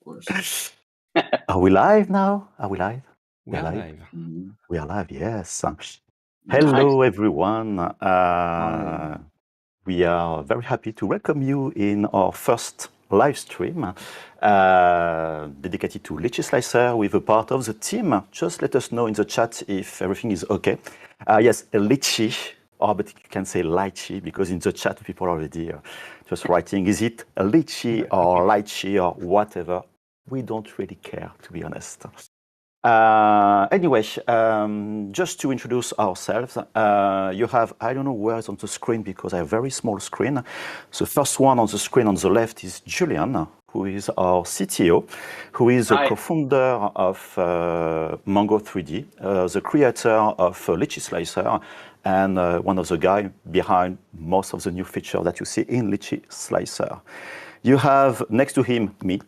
course. Are we live now? Are we live? We are live. Mhm. We are live, yes. Nice. Hello, everyone. Hi. We are very happy to welcome you in our first live stream dedicated to Lychee Slicer with a part of the team. Just let us know in the chat if everything is okay. Yes, Lychee, but you can say Lychee because in the chat people are already just writing, is it a Lychee or Lychee or whatever? We don't really care, to be honest. Anyway, just to introduce ourselves, you have, I don't know where it's on the screen because I have a very small screen. The first one on the screen on the left is Julian, who is our CTO, who is the co-founder of Mango 3D, the creator of Lychee Slicer, and one of the guys behind most of the new features that you see in Lychee Slicer. You have next to him me,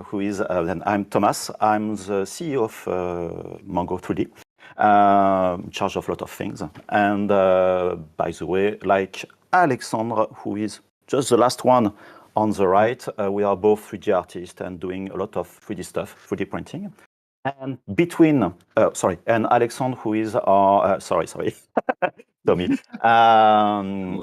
who is, and I'm Thomas. I'm the CEO of Mango 3D, in charge of a lot of things. And by the way, like Alexandre, who is just the last one on the right, we are both 3D artists and doing a lot of 3D stuff, 3D printing. And between, and Alexandre, who is our, sorry, Tommy. worries.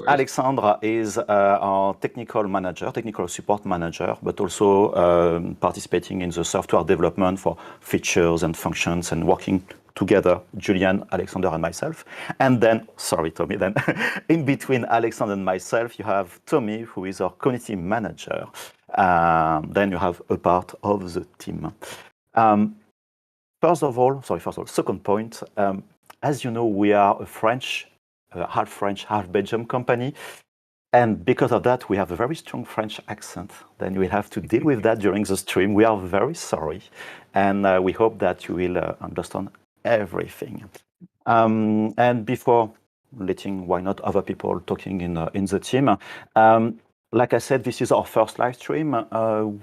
Alexandra is our technical manager, technical support manager, but also participating in the software development for features and functions and working together, Julian, Alexander, and myself. And then, sorry, Tommy, then in between Alexander and myself, you have Tommy, who is our community manager. Then you have a part of the team. First of all, second point, as you know, we are a half French, half Belgium company. And because of that, we have a very strong French accent. Then we'll have to deal with that during the stream. We are very sorry. And we hope that you will understand everything. And before letting, why not, other people talking in the team, like I said, this is our first live stream.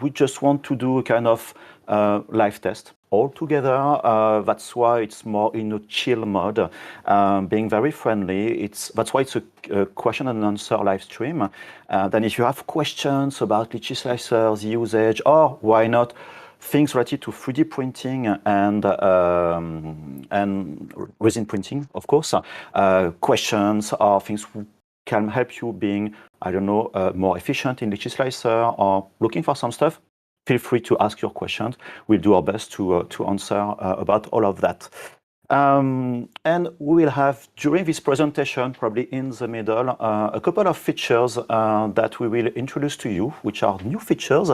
We just want to do a kind of live test all together. That's why it's more in a chill mode, being very friendly. That's why it's a question and answer live stream. Then if you have questions about Lychee Slicers, usage, or why not, things related to 3D printing and resin printing, of course, questions or things can help you being, I don't know, more efficient in Lychee Slicer or looking for some stuff, feel free to ask your questions. We'll do our best to answer about all of that. And we will have, during this presentation, probably in the middle, a couple of features that we will introduce to you, which are new features,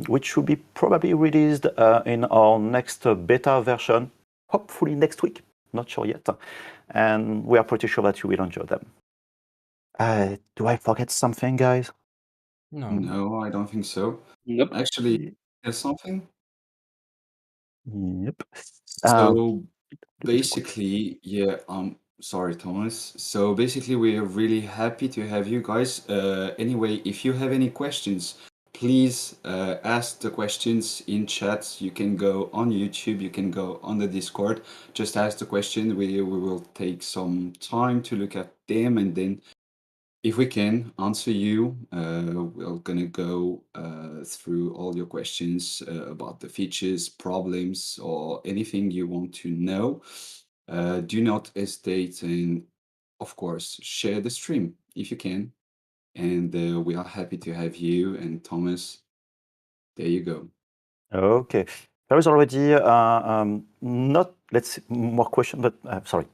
which will be probably released in our next beta version, hopefully next week, not sure yet. And we are pretty sure that you will enjoy them. Do I forget something, guys? No, I don't think so. Nope. Actually, there's something. Yep. So basically, yeah, sorry, Thomas. So basically, we are really happy to have you guys. Anyway, if you have any questions, please ask the questions in chat. You can go on YouTube, you can go on the Discord. Just ask the question. We will take some time to look at them, and then if we can answer you, we're gonna go through all your questions about the features, problems, or anything you want to know. Do not hesitate, and of course, share the stream if you can. And we are happy to have you and Thomas. There you go. Okay. There is already not, let's say, more questions, but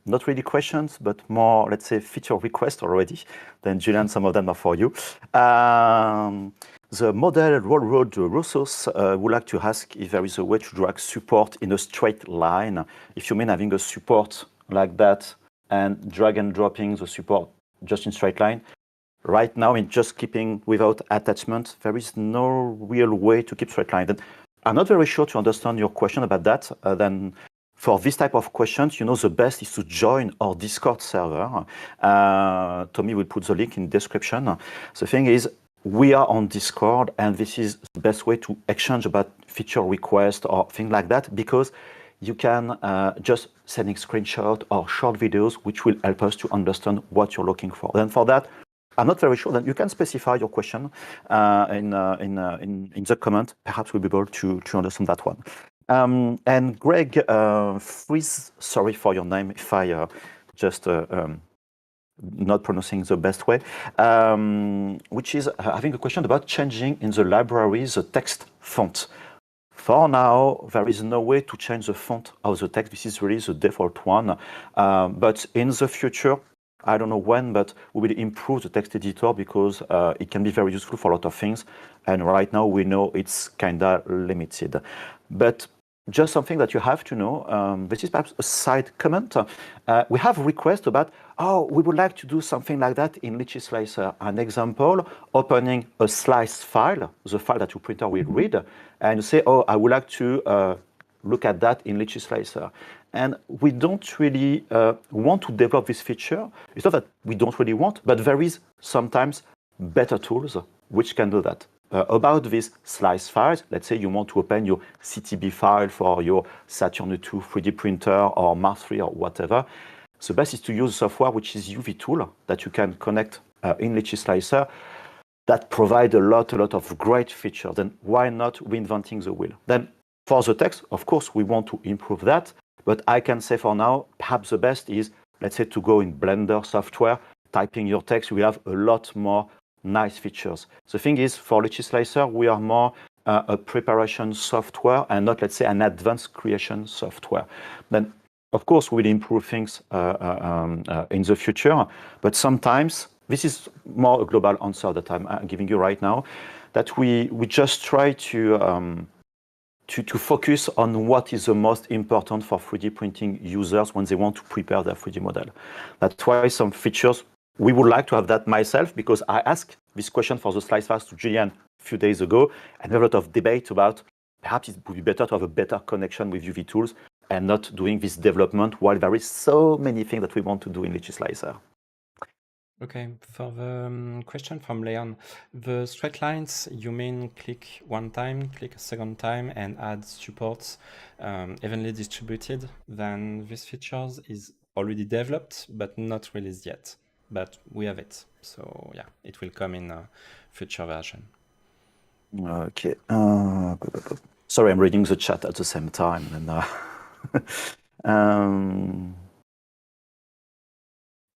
not really questions, but more, let's say, feature requests already. Then, Julian, some of them are for you. The model Railroad Rosos would like to ask if there is a way to drag support in a straight line. If you mean having a support like that and drag and dropping the support just in straight line. Right now, in just keeping without attachment, there is no real way to keep straight line. Then I'm not very sure to understand your question about that. Then for this type of questions, the best is to join our Discord server. Tommy will put the link in the description. The thing is, we are on Discord, and this is the best way to exchange about feature requests or things like that, because you can just sending screenshot or short videos, which will help us to understand what you're looking for. Then for that, I'm not very sure. Then you can specify your question in the comment. Perhaps we'll be able to understand that one. And Greg, Fries, sorry for your name if I just not pronouncing the best way, which is having a question about changing in the library the text font. For now, there is no way to change the font of the text. This is really the default one. But in the future, I don't know when, but we will improve the text editor because it can be very useful for a lot of things. And right now we know it's kind of limited. But just something that you have to know, this is perhaps a side comment. We have requests about, oh, we would like to do something like that in Lychee Slicer. An example, opening a slice file, the file that your printer will read, and you say, oh, I would like to look at that in Lychee Slicer. And we don't really want to develop this feature. It's not that we don't really want, but there is sometimes better tools which can do that. About these slice files, let's say you want to open your CTB file for your Saturn II 3D printer or Mars 3 or whatever. The best is to use software which is UV tool that you can connect in Lychee Slicer that provide a lot of great features. Then why not reinventing the wheel? Then for the text, of course, we want to improve that, but I can say for now, perhaps the best is, let's say, to go in Blender software, typing your text, we have a lot more nice features. The thing is, for Lychee Slicer, we are more a preparation software and not, let's say, an advanced creation software. Then, of course, we'll improve things in the future, but sometimes, this is more a global answer that I'm giving you right now, that we just try to focus on what is the most important for 3D printing users when they want to prepare their 3D model. That's why some features, we would like to have that myself, because I asked this question for the slice files to Julian a few days ago, and there was a lot of debate about perhaps it would be better to have a better connection with UV tools and not doing this development while there is so many things that we want to do in Lychee Slicer. Okay, for the question from Leon, the straight lines, you mean click one time, click a second time, and add supports evenly distributed? Then this features is already developed, but not released yet. But we have it, so yeah, it will come in a future version. Okay. Sorry, I'm reading the chat at the same time. And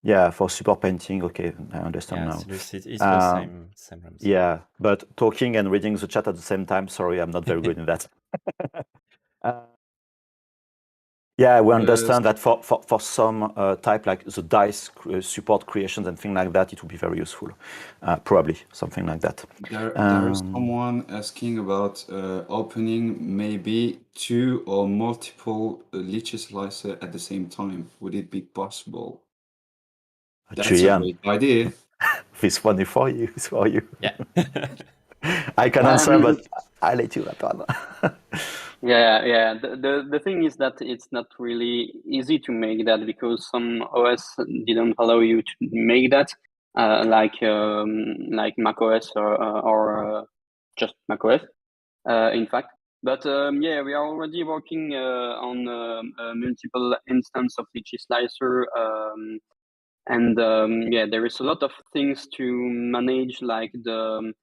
yeah, for support painting, okay, I understand now. It's the same rules. Yeah, but talking and reading the chat at the same time, sorry, I'm not very good in that. Yeah, we understand that for some type like the dice support creations and things like that, it would be very useful. Probably something like that. There is someone asking about opening maybe 2 or multiple Lychee Slicer at the same time. Would it be possible? That's Julian, a great idea. this one is for you. It's for you. Yeah. I can answer, but I'll let you that one. Yeah. The thing is that it's not really easy to make that because some OS didn't allow you to make that, like macOS or just macOS, in fact. But yeah, we are already working on multiple instance of Lychee Slicer, and yeah, there is a lot of things to manage, like the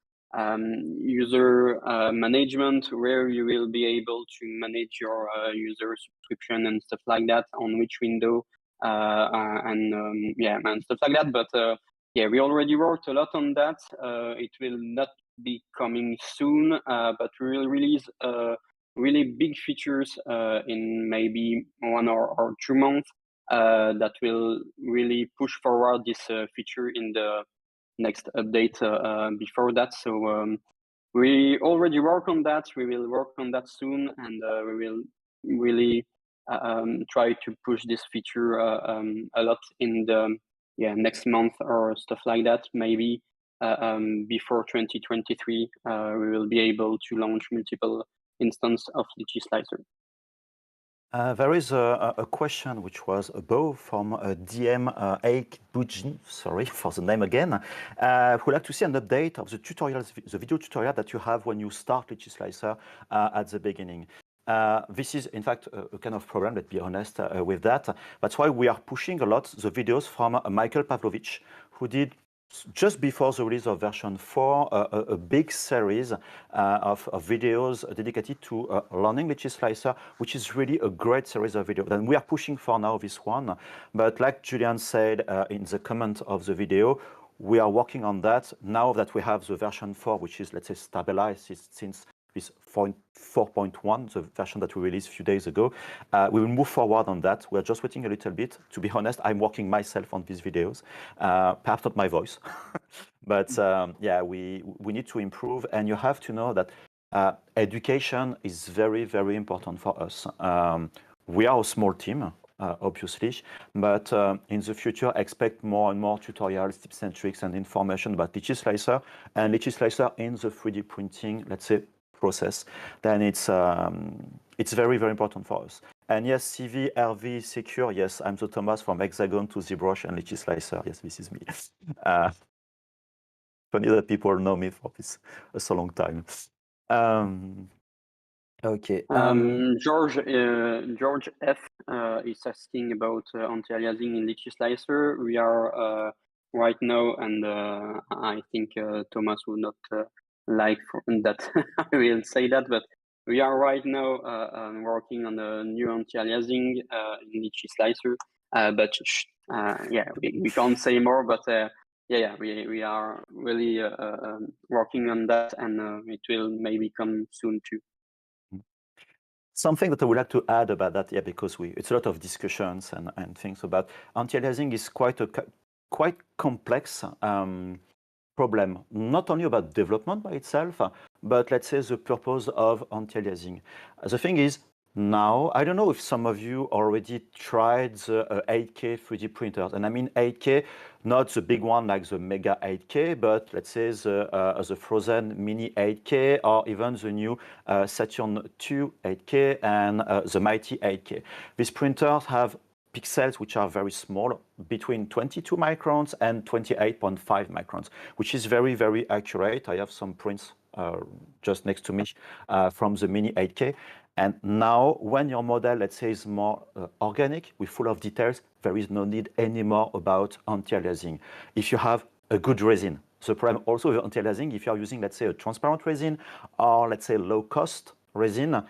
user management, where you will be able to manage your user subscription and stuff like that, on which window and yeah, and stuff like that. But yeah, we already worked a lot on that. It will not be coming soon, but we will release really big features in maybe 1 or 2 months that will really push forward this feature in the next update before that. So we already work on that. We will work on that soon, and we will really try to push this feature a lot in the next month or stuff like that. Maybe before 2023, we will be able to launch multiple instances of Lychee Slicer. There is a question which was above from DM Buji, sorry for the name again, who would like to see an update of the tutorials, the video tutorial that you have when you start Lychee Slicer at the beginning. This is, in fact, a kind of problem, let's be honest with that. That's why we are pushing a lot the videos from Michael Pavlovich, who did just before the release of version 4, a big series of videos dedicated to learning Lychee Slicer, which is really a great series of videos. And we are pushing for now this one. But like Julian said in the comment of the video, we are working on that now that we have the version 4, which is, let's say, stabilized since this 4.1, the version that we released a few days ago. We will move forward on that. We're just waiting a little bit. To be honest, I'm working myself on these videos, perhaps not my voice, but yeah, we need to improve. And you have to know that education is very, very important for us. We are a small team, obviously, but in the future, expect more and more tutorials, tips and tricks, and information about Lychee Slicer and Lychee Slicer in the 3D printing, let's say, process. Then it's very, very important for us. And yes, CV, RV, secure. Yes, I'm the Thomas from Hexagon to ZBrush and Lychee Slicer. Yes, this is me. Funny that people know me for this so long time. Okay. George F is asking about anti-aliasing in Lychee Slicer. We are right now, and I think Thomas will not like that I will say that, but we are right now working on a new anti-aliasing in Lychee Slicer. But yeah, we can't say more. But yeah, we are really working on that, and it will maybe come soon too. Something that I would like to add about that, yeah, because it's a lot of discussions and things about anti-aliasing is quite complex problem, not only about development by itself, but let's say the purpose of anti-aliasing. The thing is, now, I don't know if some of you already tried the 8K 3D printers, and I mean 8K, not the big one like the Mega 8K, but let's say the Frozen Mini 8K, or even the new Saturn 2 8K and the Mighty 8K. These printers have pixels which are very small, between 22 microns and 28.5 microns, which is very, very accurate. I have some prints just next to me from the Mini 8K. And now, when your model, let's say, is more organic, with full of details, there is no need anymore about anti-aliasing. If you have a good resin, the problem also with anti-aliasing, if you are using, let's say, a transparent resin or, let's say, low-cost resin,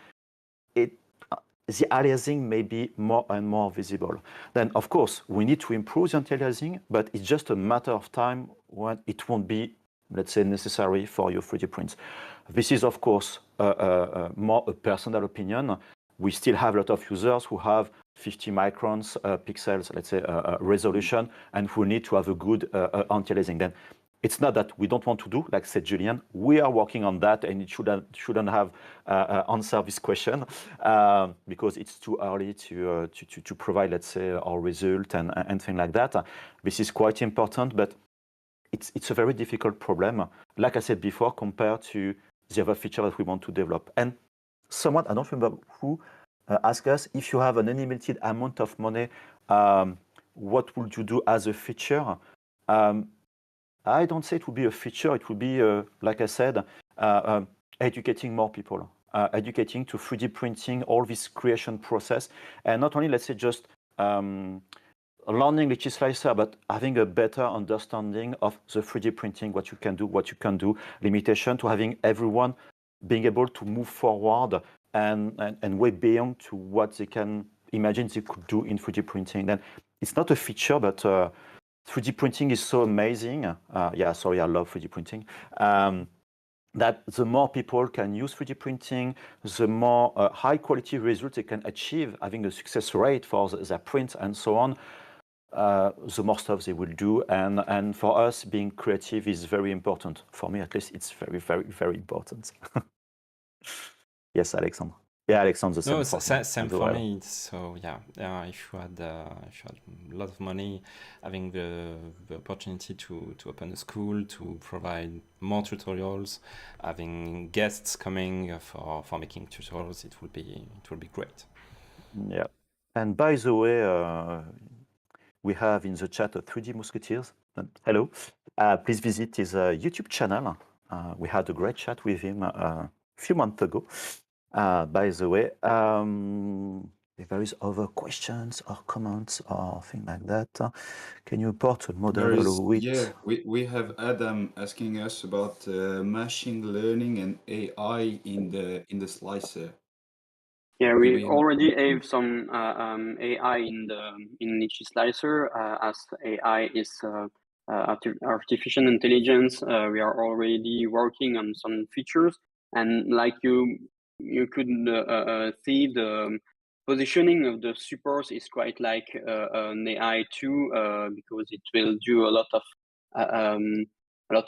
the aliasing may be more and more visible. Then, of course, we need to improve the anti-aliasing, but it's just a matter of time when it won't be, let's say, necessary for your 3D prints. This is, of course, more a personal opinion. We still have a lot of users who have 50 microns pixels, let's say, resolution, and who need to have a good anti-aliasing. Then it's not that we don't want to do, like said Julian, we are working on that, and it shouldn't have answer this question because it's too early to provide, let's say, our result and things like that. This is quite important, but it's a very difficult problem, like I said before, compared to the other feature that we want to develop. And someone, I don't remember who, asked us, if you have an unlimited amount of money, what would you do as a feature? I don't say it would be a feature. It would be, like I said, educating more people, educating to 3D printing, all this creation process. And not only, let's say, just learning Lychee Slicer, but having a better understanding of the 3D printing, what you can do, limitation, to having everyone being able to move forward and way beyond to what they can imagine they could do in 3D printing. Then it's not a feature, but 3D printing is so amazing. Yeah, sorry, I love 3D printing. That the more people can use 3D printing, the more high quality results they can achieve, having a success rate for their prints and so on, the more stuff they will do. And for us, being creative is very important. For me, at least, it's very, very, very important. Yes, Alexandre. Yeah, Alexandre, the No, same for me. So yeah, if you had a lot of money, having the opportunity to open a school, to provide more tutorials, having guests coming for making tutorials, it would be great. Yeah. And by the way, we have in the chat 3D Musketeers. Hello. Please visit his YouTube channel. We had a great chat with him a few months ago. By the way, If there is other questions or comments or things like that, can you import a model There is, with? yeah, we have Adam asking us about machine learning and AI in the slicer. Yeah, Do we we have? already have some AI in Lychee Slicer. As AI is artificial intelligence, we are already working on some features, and like you could see the positioning of the supports is quite like an AI too, because it will do a lot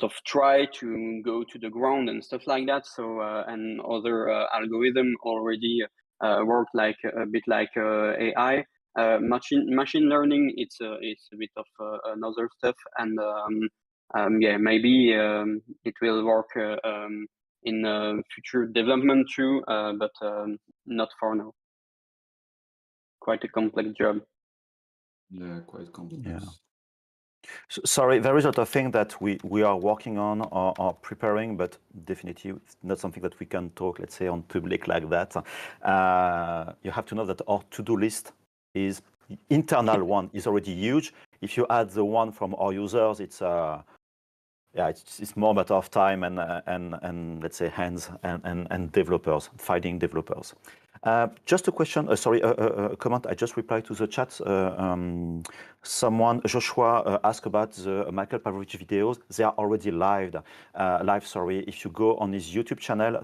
of try to go to the ground and stuff like that. So and other algorithm already work like a bit like AI. Machine learning, it's a bit of another stuff, and yeah, maybe it will work in future development too, but not for now. Quite a complex job. Yeah, quite complex. Yeah. Sorry, there is a lot of things that we are working on or preparing, but definitely it's not something that we can talk, let's say, on public like that. You have to know that our to-do list is internal one is already huge. If you add the one from our users, it's it's more matter of time and let's say hands and developers, finding developers. Just a question, sorry, a comment. I just replied to the chat. Someone, Joshua, asked about the Michael Pavlovich videos. They are already live. Sorry, if you go on his YouTube channel,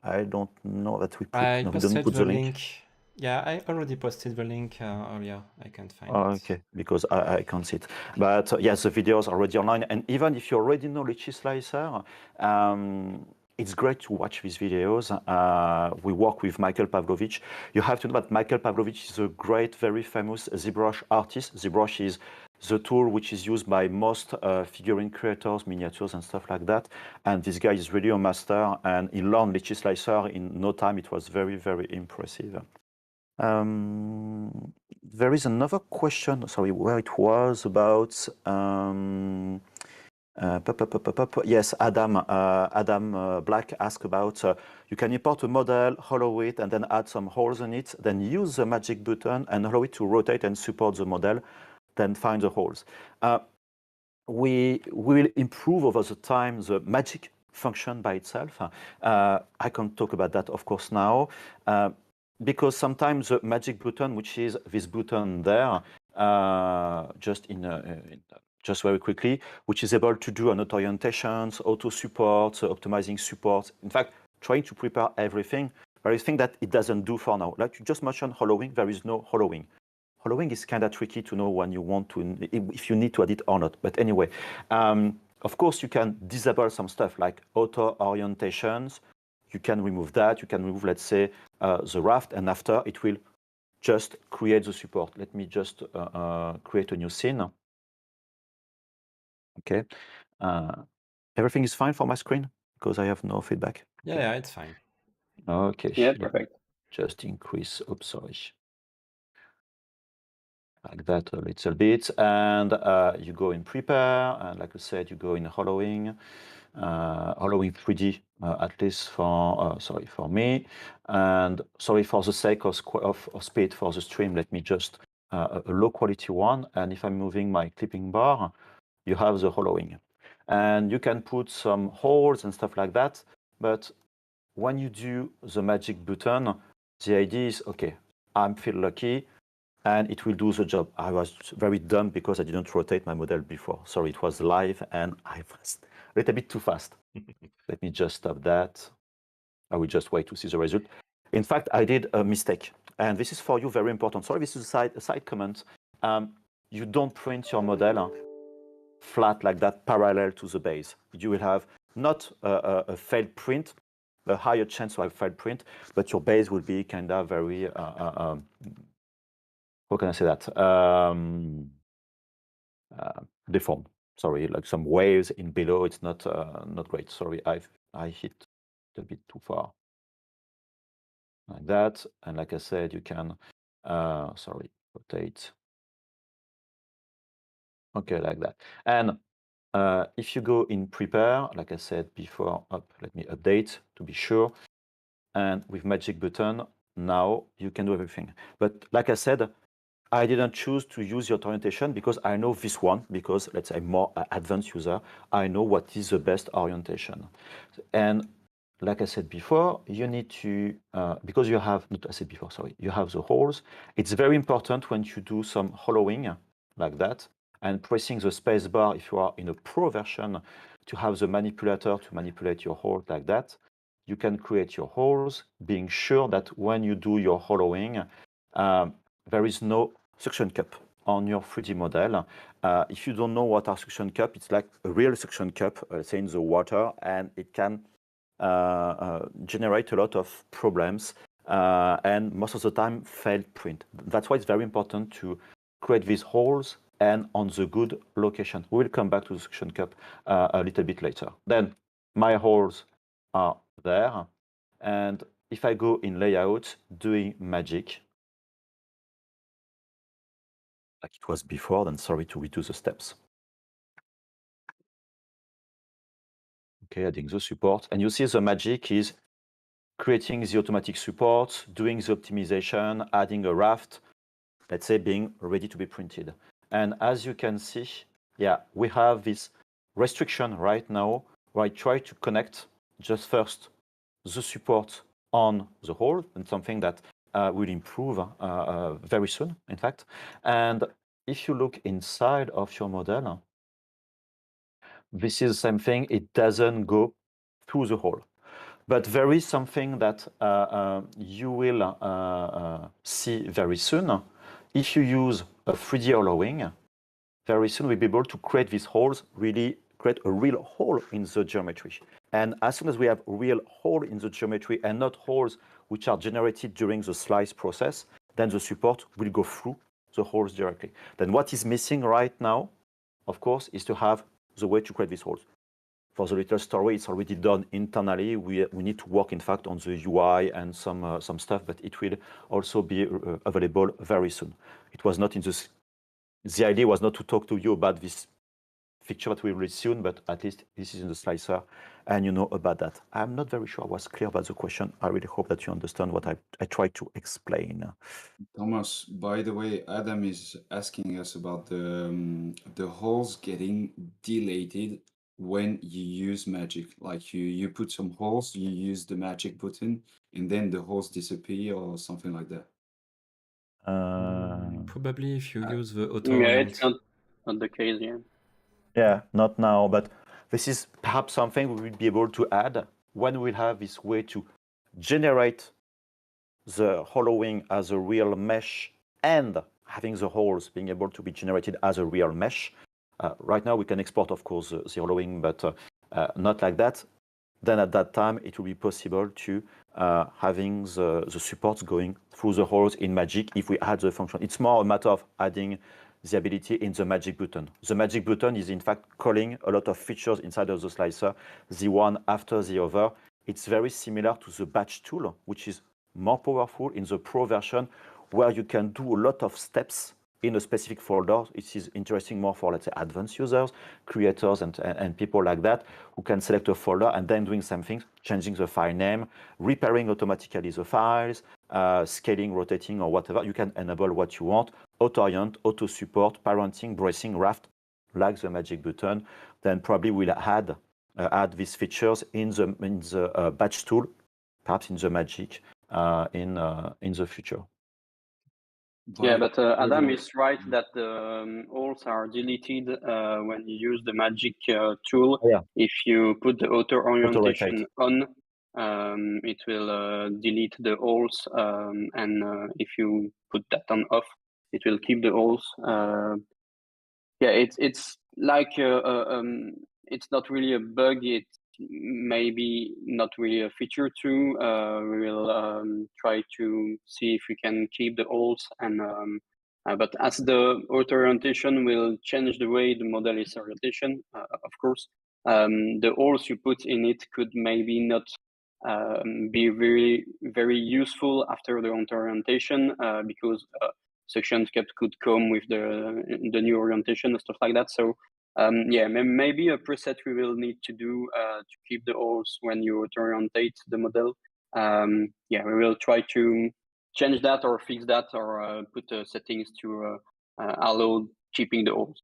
I don't know that we put. I No, we don't posted put the the link. link. Yeah, I already posted the link earlier. I can't find Oh, it. okay, because I can't see it. But yes, the videos are already online. And even if you already know Lychee Slicer, it's great to watch these videos. We work with Michael Pavlovich. You have to know that Michael Pavlovich is a great, very famous ZBrush artist. ZBrush is the tool which is used by most figurine creators, miniatures and stuff like that. And this guy is really a master, and he learned Lychee Slicer in no time. It was very, very impressive. There is another question, sorry, where it was about. Yes, Adam Black asked about you can import a model, hollow it, and then add some holes in it, then use the magic button and allow it to rotate and support the model, then find the holes. We will improve over the time the magic function by itself. I can't talk about that, of course, now. Because sometimes the magic button, which is this button there, just very quickly, which is able to do auto orientations, auto support, optimizing support. In fact, trying to prepare everything. There is thing that it doesn't do for now. Like you just mentioned hollowing, there is no hollowing. Hollowing is kind of tricky to know when you want to, if you need to add it or not. But anyway, of course, you can disable some stuff like auto orientations. You can remove that. You can remove, let's say, the raft, and after it will just create the support. Let me just create a new scene. Okay. Everything is fine for my screen because I have no feedback. Okay. Yeah, it's fine. Okay. Yeah, perfect. Just increase. Oops, sorry. Like that a little bit, and you go in prepare, and like I said, you go in hollowing 3D, at least for for me, and sorry for the sake of speed for the stream, let me just a low quality one, and if I'm moving my clipping bar, you have the hollowing, and you can put some holes and stuff like that, but when you do the magic button, the idea is, okay, I feel lucky, and it will do the job. I was very dumb because I didn't rotate my model before. Sorry, it was live and I was a little bit too fast. Let me just stop that. I will just wait to see the result. In fact, I did a mistake, and this is for you very important. Sorry, this is a side comment. You don't print your model flat like that, parallel to the base. You will have not a failed print, a higher chance to have failed print, but your base will be kind of very how can I say that? Deformed. Sorry, like some waves in below. It's not not great. Sorry, I hit a bit too far. Like that, and like I said, you can sorry, rotate. Okay, like that. And if you go in prepare, like I said before, let me update to be sure. And with magic button, now you can do everything. But like I said, I didn't choose to use the auto orientation because I know this one, because let's say more advanced user, I know what is the best orientation. And like I said before, you need to, because you have, not I said before, sorry, you have the holes. It's very important when you do some hollowing like that and pressing the space bar if you are in a pro version to have the manipulator to manipulate your hole like that. You can create your holes, being sure that when you do your hollowing, there is no suction cup on your 3D model. If you don't know what are suction cup, it's like a real suction cup, say in the water, and it can generate a lot of problems and most of the time failed print. That's why it's very important to create these holes and on the good location. We will come back to the suction cup a little bit later. Then my holes are there. And if I go in layout, doing magic, like it was before, then sorry to redo the steps. Okay, adding the support. And you see the magic is creating the automatic support, doing the optimization, adding a raft, let's say being ready to be printed. And as you can see, yeah, we have this restriction right now where I try to connect just first the support on the hole, and something that will improve very soon, in fact. And if you look inside of your model, this is the same thing. It doesn't go through the hole. But there is something that you will see very soon. If you use a 3D hollowing, very soon we'll be able to create these holes, really create a real hole in the geometry. And as soon as we have a real hole in the geometry and not holes which are generated during the slice process, then the support will go through the holes directly. Then what is missing right now, of course, is to have the way to create these holes. For the little story, it's already done internally. We need to work, in fact, on the UI and some stuff, but it will also be available very soon. It was not in this. The idea was not to talk to you about this feature that we will release soon, but at least this is in the slicer, and you know about that. I'm not very sure I was clear about the question. I really hope that you understand what I tried to explain. Thomas, by the way, Adam is asking us about the holes getting deleted when you use magic. Like you put some holes, you use the magic button, and then the holes disappear or something like that. Probably if you use the auto Yeah, orient. it's not the case, yeah. Yeah, not now, but this is perhaps something we will be able to add when we'll have this way to generate the hollowing as a real mesh and having the holes being able to be generated as a real mesh. Right now we can export, of course, the hollowing, but not like that. Then at that time, it will be possible to having the supports going through the holes in Magic if we add the function. It's more a matter of adding the ability in the Magic button. The Magic button is in fact calling a lot of features inside of the slicer, the one after the other. It's very similar to the batch tool, which is more powerful in the Pro version, where you can do a lot of steps in a specific folder. It is interesting more for, let's say, advanced users, creators, and people like that, who can select a folder and then doing some things, changing the file name, repairing automatically the files, scaling, rotating, or whatever. You can enable what you want, auto-orient, auto-support, parenting, bracing, raft, like the Magic button. Then probably we'll add these features in the batch tool, perhaps in the Magic in the future. Yeah, but Adam is right that the holes are deleted when you use the magic tool. Yeah. If you put the auto orientation Auto-rotate. on, it will delete the holes, and if you put that on off, it will keep the holes. Yeah, it's like it's not really a bug. It's maybe not really a feature too. We will try to see if we can keep the holes, and but as the auto orientation will change the way the model is orientation, of course, the holes you put in it could maybe not be very useful after the auto orientation because section kept could come with the new orientation and stuff like that. So yeah, maybe a preset we will need to do to keep the holes when you orientate the model. Yeah, we will try to change that or fix that or put settings to allow keeping the holes.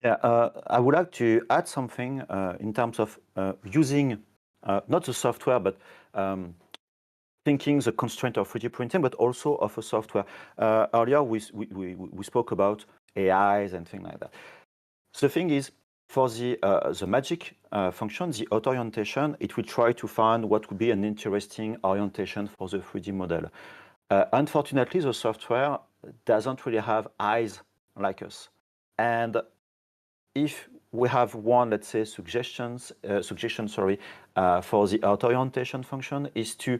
Yeah, I would like to add something in terms of using not the software, but thinking the constraint of 3D printing, but also of a software. Earlier, we spoke about AIs and things like that. So the thing is, for the magic function, the auto orientation, it will try to find what would be an interesting orientation for the 3D model. Unfortunately, the software doesn't really have eyes like us. And if we have one, let's say, suggestion, for the auto orientation function is to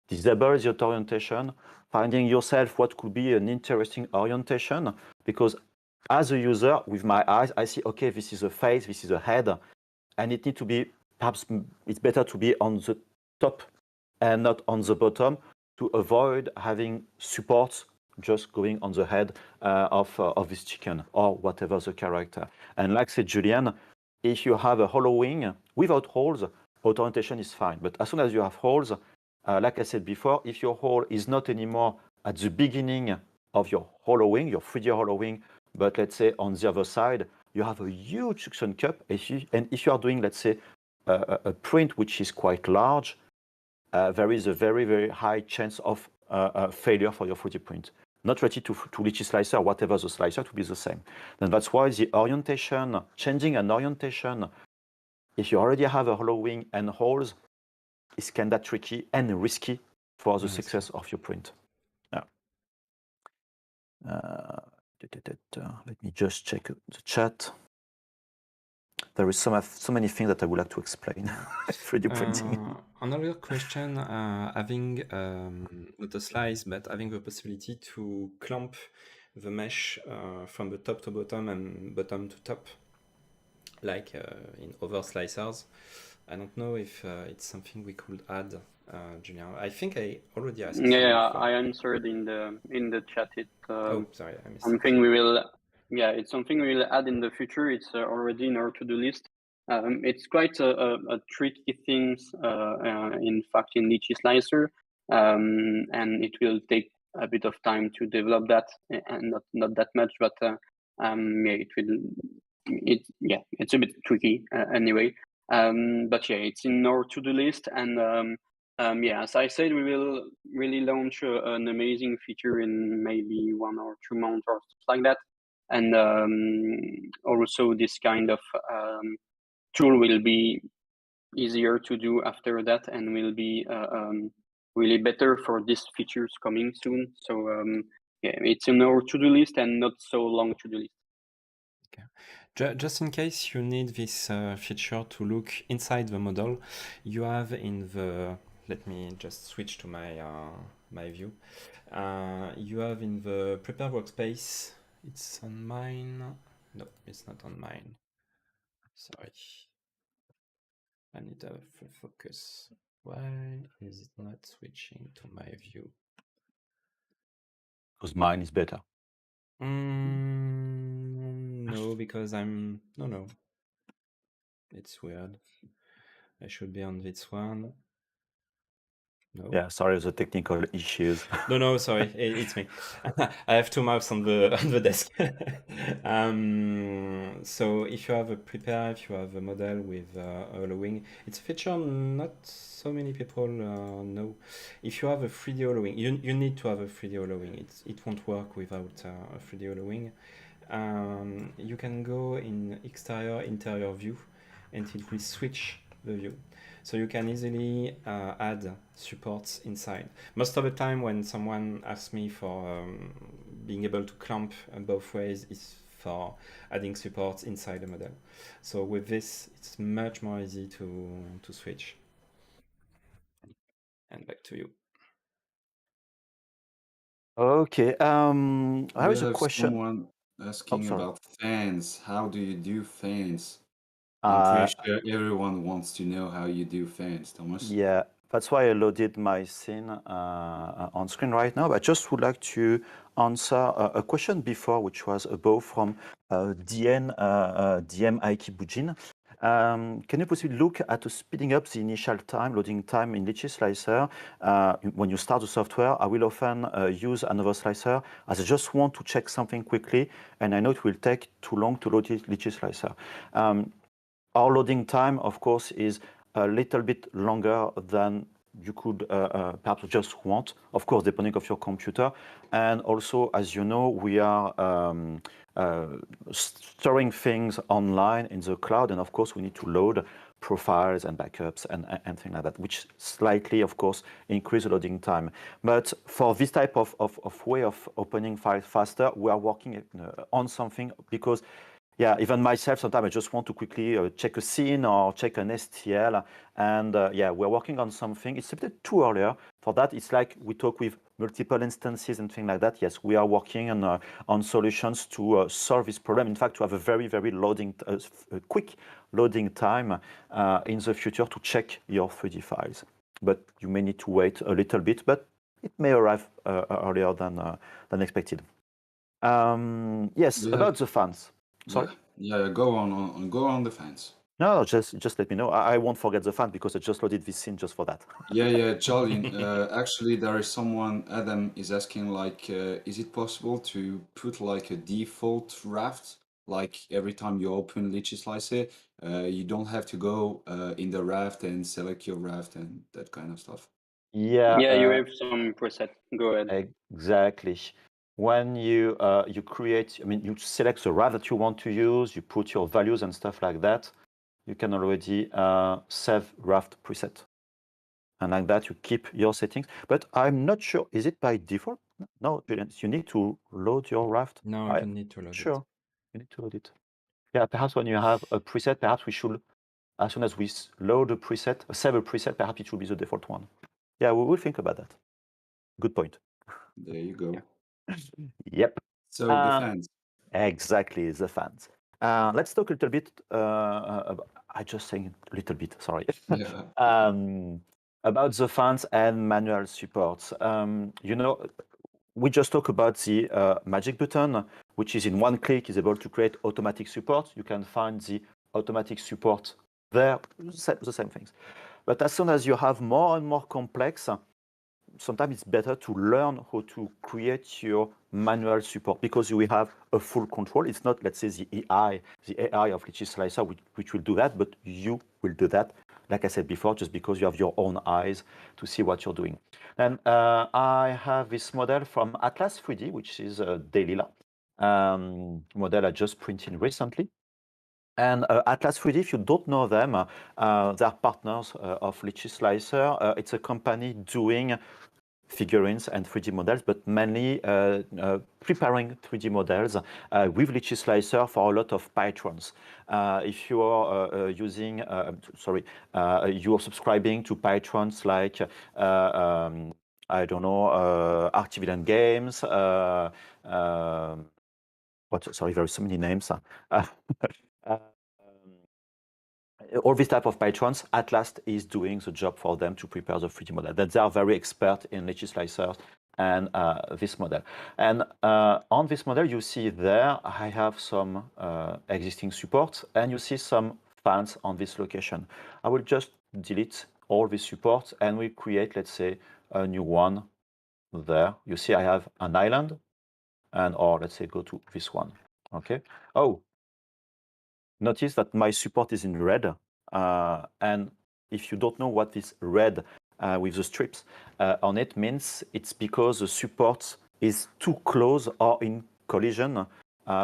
disable the auto orientation, finding yourself what could be an interesting orientation, because as a user, with my eyes, I see, okay, this is a face, this is a head, and it needs to be, perhaps it's better to be on the top and not on the bottom to avoid having supports just going on the head of this chicken or whatever the character. And like said Julian, if you have a hollow wing without holes, auto orientation is fine. But as soon as you have holes, like I said before, if your hole is not anymore at the beginning of your hollow wing, your 3D hollow wing, but let's say on the other side, you have a huge suction cup. And if you are doing, let's say, a print which is quite large, there is a very, very high chance of failure for your 3D print. Not ready to Lychee Slicer, whatever the slicer, to be the same. And that's why the orientation, changing an orientation, if you already have a hollow wing and holes, is kind of tricky and risky for the success of your print. Yeah. Let me just check the chat. There is so many things that I would like to explain. 3D printing. Another question, having not a slice, but having the possibility to clamp the mesh from the top to bottom and bottom to top, like in other slicers. I don't know if it's something we could add, Julian. I think I already asked. Yeah, I answered in the chat. Oh, sorry, I missed something we will. Yeah, it's something we will add in the future. It's already in our to-do list. It's quite a tricky thing, in fact, in Lychee Slicer, and it will take a bit of time to develop that, and not that much, but yeah, it will. It's a bit tricky anyway. But yeah, it's in our to-do list, and yeah, as I said, we will really launch an amazing feature in maybe 1 or 2 months or stuff like that, and also this kind of tool will be easier to do after that and will be really better for these features coming soon. So yeah, it's in our to-do list and not so long to-do list. Okay. Just in case you need this feature to look inside the model, you have in the, let me just switch to my my view. You have in the prepare workspace, it's on mine. No, it's not on mine. Sorry. I need a full focus. Why is it not switching to my view? Because mine is better. No, because no. It's weird. I should be on this one. No. Yeah, sorry, the technical issues. No, sorry, it's me. I have two mouse on the desk. So if you have a prepare, if you have a model with a hollowing, it's a feature not so many people know. If you have a 3D hollowing, you need to have a 3D hollowing. It won't work without a 3D hollowing. You can go in exterior, interior view, and it will switch the view. So you can easily add supports inside. Most of the time when someone asks me for being able to clamp both ways is for adding supports inside the model. So with this, it's much more easy to switch. And back to you. Okay, I have a question. Someone asking about fans. How do you do fans? I'm pretty sure everyone wants to know how you do fans, Thomas. Yeah, that's why I loaded my scene on screen right now. I just would like to answer a question before, which was above from DM Aiki Bujin. Can you possibly look at speeding up the initial time, loading time in Lychee Slicer? When you start the software, I will often use another slicer as I just want to check something quickly, and I know it will take too long to load Lychee Slicer. Our loading time, of course, is a little bit longer than you could perhaps just want, of course, depending of your computer. And also, as you know, we are storing things online in the cloud, and of course, we need to load profiles and backups and things like that, which slightly, of course, increase the loading time. But for this type of way of opening files faster, we are working on something because yeah, even myself, sometimes I just want to quickly check a scene or check an STL. And yeah, we're working on something. It's a bit too earlier for that. It's like we talk with multiple instances and things like that. Yes, we are working on solutions to solve this problem. In fact, to have a very, very quick loading time in the future to check your 3D files. But you may need to wait a little bit, but it may arrive earlier than expected. Yes, Yeah. about the fans. Sorry? Yeah, go on the fans. No, just let me know. I won't forget the fan because I just loaded this scene just for that. Yeah, Charlie. Actually, there is someone. Adam is asking, like, is it possible to put like a default raft? Like every time you open Lychee Slicer, you don't have to go in the raft and select your raft and that kind of stuff. Yeah, Yeah, you have some preset. Go ahead. exactly. When you create, I mean, you select the raft that you want to use, you put your values and stuff like that. You can already save raft preset, and like that you keep your settings. But I'm not sure. Is it by default? No, Julian, you need to load your raft. No, you need to load Sure, it. you need to load it. Yeah, perhaps when you have a preset, perhaps we should, as soon as we load a preset, save a preset, perhaps it should be the default one. Yeah, we will think about that. Good point. There you go. Yep. So the fans. Exactly, the fans. Let's talk a little bit. I just saying a little bit. Sorry. Yeah. About the fans and manual supports. You know, we just talked about the magic button, which is in one click is able to create automatic support. You can find the automatic support there, the same things. But as soon as you have more and more complex, sometimes it's better to learn how to create your manual support because you will have a full control. It's not, let's say, the AI of Lychee Slicer, which will do that, but you will do that, like I said before, just because you have your own eyes to see what you're doing. And I have this model from Atlas 3D, which is a Daylila model I just printed recently. And Atlas 3D, if you don't know them, they are partners of Lychee Slicer. It's a company doing figurines and 3D models, but mainly preparing 3D models with Lychee Slicer for a lot of patrons. If you are using, you are subscribing to patrons like, I don't know, Artivision Games, sorry, there are so many names. All these type of patrons, Atlas is doing the job for them to prepare the 3D model. That they are very expert in Lychee Slicers and this model. And on this model, you see there, I have some existing supports, and you see some fans on this location. I will just delete all these supports, and we create, let's say, a new one there. You see, I have an island, or let's say, go to this one. Okay. Oh, notice that my support is in red. And if you don't know what is red with the strips on it means, it's because the support is too close or in collision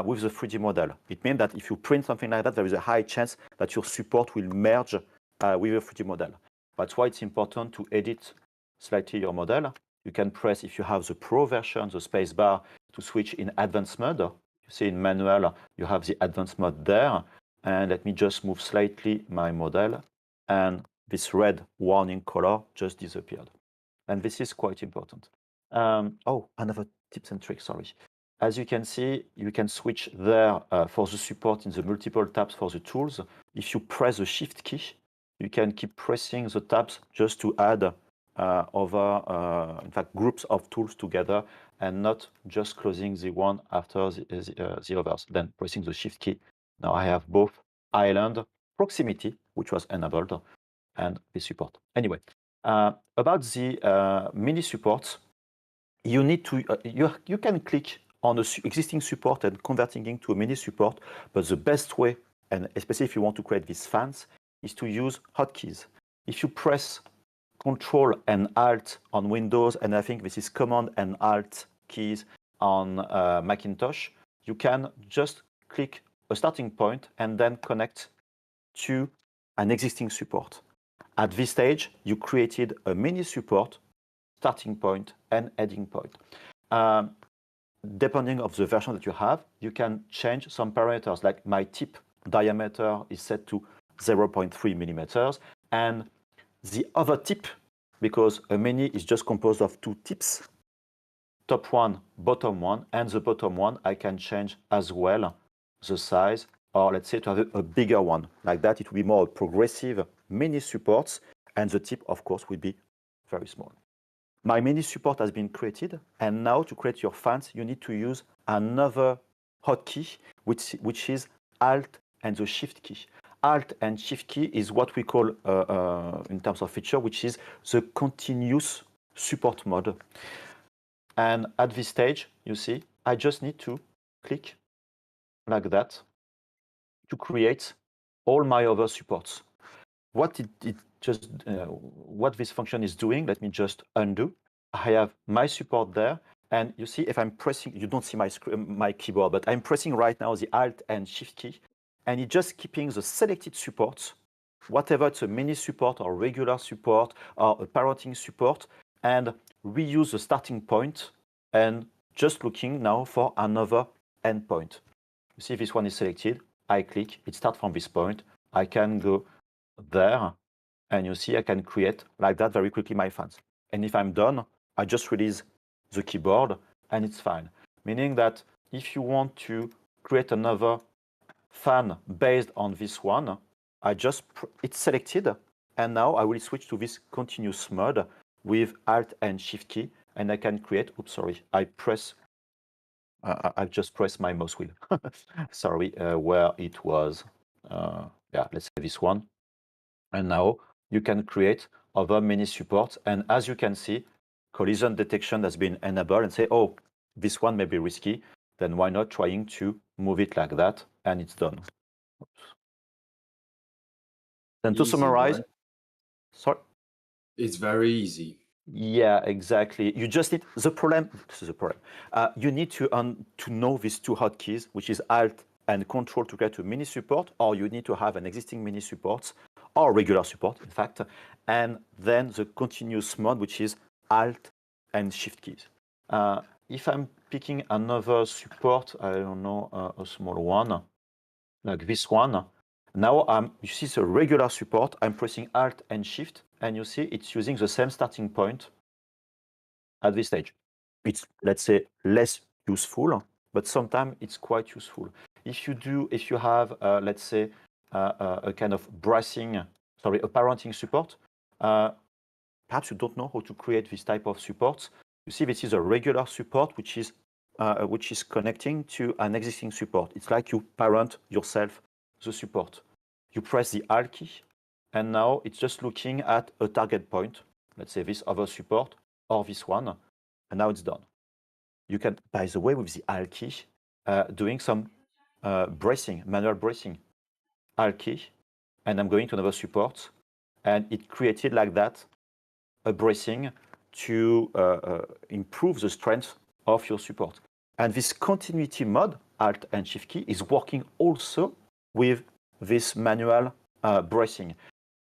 with the 3D model. It means that if you print something like that, there is a high chance that your support will merge with a 3D model. That's why it's important to edit slightly your model. You can press, if you have the Pro version, the space bar to switch in advanced mode. You see in manual, you have the advanced mode there. And let me just move slightly my model, and this red warning color just disappeared. And this is quite important. Oh, another tips and tricks, sorry. As you can see, you can switch there for the support in the multiple tabs for the tools. If you press the Shift key, you can keep pressing the tabs just to add in fact, groups of tools together and not just closing the one after the others, then pressing the Shift key. Now I have both island proximity, which was enabled, and the support. Anyway, about the mini supports, you need to you can click on the existing support and converting it to a mini support, but the best way, and especially if you want to create these fans, is to use hotkeys. If you press Control and Alt on Windows, and I think this is Command and Alt keys on Macintosh, you can just click a starting point and then connect to an existing support. At this stage, you created a mini support, starting point and ending point. Depending on the version that you have, you can change some parameters, like my tip diameter is set to 0.3 millimeters, and the other tip, because a mini is just composed of two tips, top one, bottom one, and the bottom one, I can change as well the size, or let's say to have a bigger one. Like that, it will be more progressive mini supports, and the tip, of course, will be very small. My mini support has been created, and now to create your fans, you need to use another hotkey, which is Alt and the Shift key. Alt and Shift key is what we call, in terms of feature, which is the continuous support mode. And at this stage, you see, I just need to click like that to create all my other supports. What what this function is doing, let me just undo. I have my support there, and you see if I'm pressing, you don't see my keyboard, but I'm pressing right now the Alt and Shift key, and it's just keeping the selected supports, whatever it's a mini support or regular support or a parenting support, and reuse the starting point and just looking now for another endpoint. You see this one is selected, I click, it starts from this point, I can go there, and you see I can create like that very quickly my fans. And if I'm done, I just release the keyboard and it's fine. Meaning that if you want to create another fan based on this one, it's selected, and now I will switch to this continuous mode with Alt and Shift key, and I can create, oops, sorry, I've just pressed my mouse wheel. Sorry, where it was, yeah, let's say this one. And now you can create other mini supports. And as you can see, collision detection has been enabled, and say, oh, this one may be risky, then why not trying to move it like that, and it's done. Oops. Then to Easy, summarize, right? sorry. It's very easy. Yeah, exactly. You just need this is the problem. You need to know these two hotkeys, which is Alt and Control to create a mini support, or you need to have an existing mini support or regular support, in fact, and then the continuous mode, which is Alt and Shift keys. If I'm picking another support, I don't know, a small one, like this one, now you see the regular support, I'm pressing Alt and Shift, and you see it's using the same starting point at this stage. It's, let's say, less useful, but sometimes it's quite useful. If you have, let's say, a kind of a parenting support, perhaps you don't know how to create this type of support. You see, this is a regular support, which is connecting to an existing support. It's like you parent yourself the support. You press the Alt key, and now it's just looking at a target point, let's say this other support or this one, and now it's done. You can, by the way, with the Alt key, doing some bracing, manual bracing. Alt key, and I'm going to another support, and it created like that a bracing to improve the strength of your support. And this continuity mode, Alt and Shift key, is working also with this manual bracing.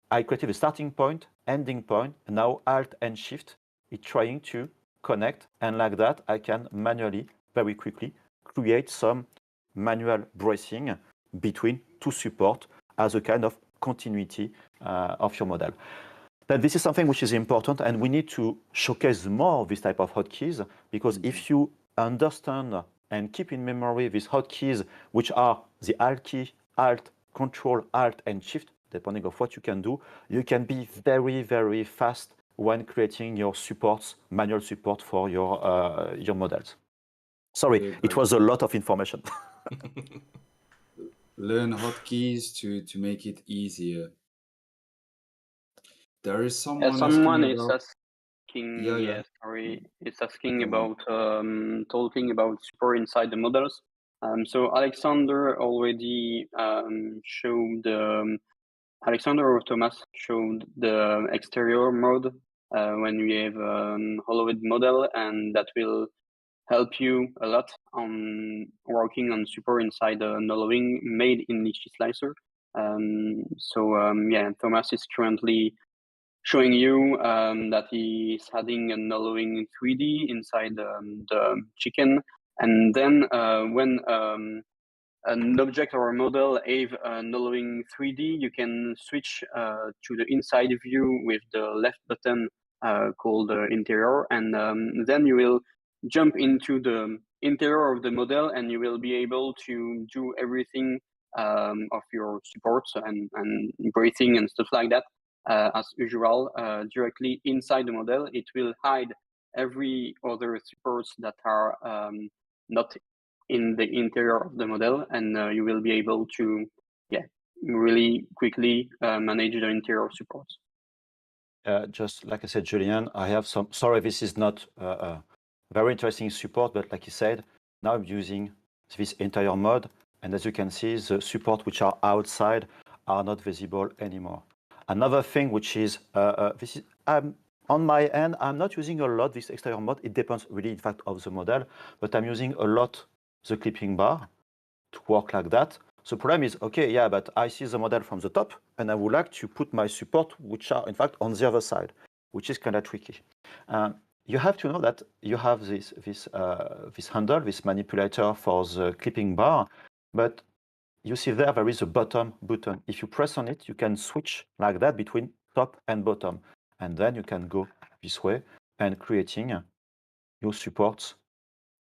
I created a starting point, ending point, and now Alt and Shift is trying to connect, and like that I can manually, very quickly, create some manual bracing between two supports as a kind of continuity of your model. Then this is something which is important, and we need to showcase more of this type of hotkeys, because if you understand and keep in memory these hotkeys, which are the Alt key, Alt, Control, Alt, and Shift, depending on what you can do, you can be very, very fast when creating your supports, manual support for your models. Sorry, it was a lot of information. learn hotkeys to make it easier. There is someone Someone asking is about. asking, Yeah. sorry, is asking Go on. about talking about support inside the models. So Alexander already showed Alexander or Thomas showed the exterior mode when we have hollowed model, and that will help you a lot on working on support inside the hollowing made in Lychee Slicer. Yeah, Thomas is currently showing you that he's adding a hollowing 3D inside the chicken, and then when an object or a model have hollowing 3D, you can switch to the inside view with the left button called interior, and then you will jump into the interior of the model, and you will be able to do everything of your supports and breathing and stuff like that as usual directly inside the model. It will hide every other supports that are not in the interior of the model, and you will be able to really quickly manage the interior supports. Just like I said, Julian, I have some, sorry, this is not very interesting support, but like you said, now I'm using this interior mode, and as you can see, the support which are outside are not visible anymore. Another thing which is, this is, on my end, I'm not using a lot this exterior mode. It depends really, in fact, of the model, but I'm using a lot the clipping bar to work like that. The problem is, okay, yeah, but I see the model from the top, and I would like to put my support, which are in fact on the other side, which is kind of tricky. You have to know that you have this handle, this manipulator for the clipping bar, but you see there is a bottom button. If you press on it, you can switch like that between top and bottom, and then you can go this way and creating your supports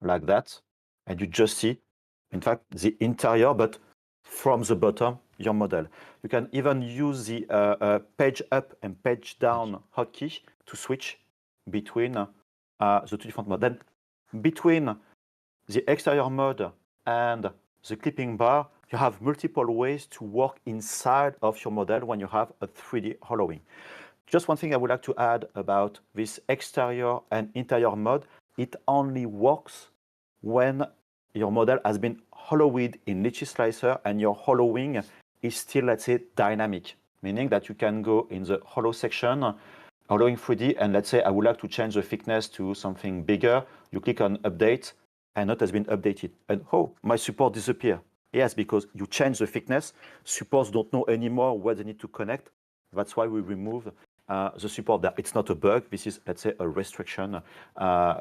like that, and you just see, in fact, the interior, but from the bottom, your model. You can even use the page up and page down hotkey to switch between the two different modes. Then between the exterior mode and the clipping bar, you have multiple ways to work inside of your model when you have a 3D hollowing. Just one thing I would like to add about this exterior and interior mode, it only works when your model has been hollowed in Lychee Slicer and your hollowing is still, let's say, dynamic, meaning that you can go in the hollow section, hollowing 3D, and let's say I would like to change the thickness to something bigger. You click on update, and it has been updated. And oh, my support disappear. Yes, because you change the thickness. Supports don't know anymore where they need to connect. That's why we remove the support there. It's not a bug. This is, let's say, a restriction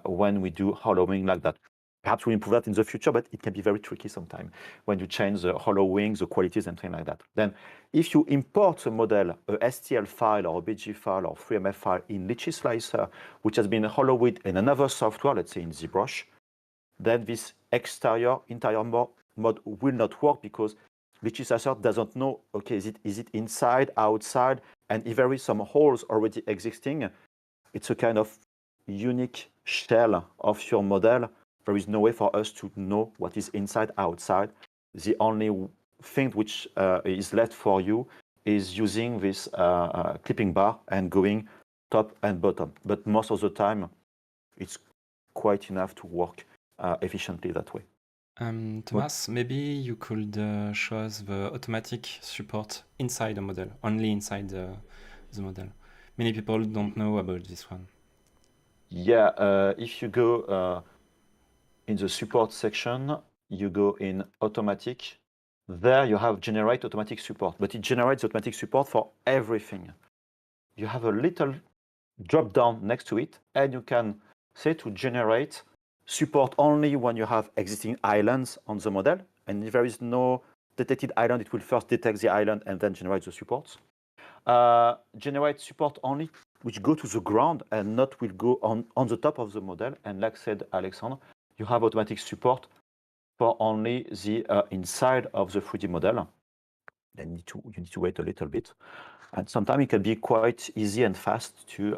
when we do hollowing like that. Perhaps we improve that in the future, but it can be very tricky sometimes when you change the hollowing, the qualities, and things like that. Then, if you import a model, a STL file or a BG file or 3MF file in Lychee Slicer, which has been hollowed in another software, let's say in ZBrush, then this interior mode will not work because Lychee Slicer doesn't know, okay, is it inside, outside, and if there is some holes already existing, it's a kind of unique shell of your model. There is no way for us to know what is inside, outside. The only thing which is left for you is using this clipping bar and going top and bottom. But most of the time, it's quite enough to work efficiently that way. Thomas, maybe you could show us the automatic support inside the model, only inside the model. Many people don't know about this one. Yeah, if you go in the support section, you go in automatic. There you have generate automatic support, but it generates automatic support for everything. You have a little drop down next to it, and you can say to generate support only when you have existing islands on the model. And if there is no detected island, it will first detect the island and then generate the supports. Generate support only, which go to the ground and not will go on the top of the model. And like said Alexandre, you have automatic support for only the inside of the 3D model. Then you need to wait a little bit. And sometimes it can be quite easy and fast to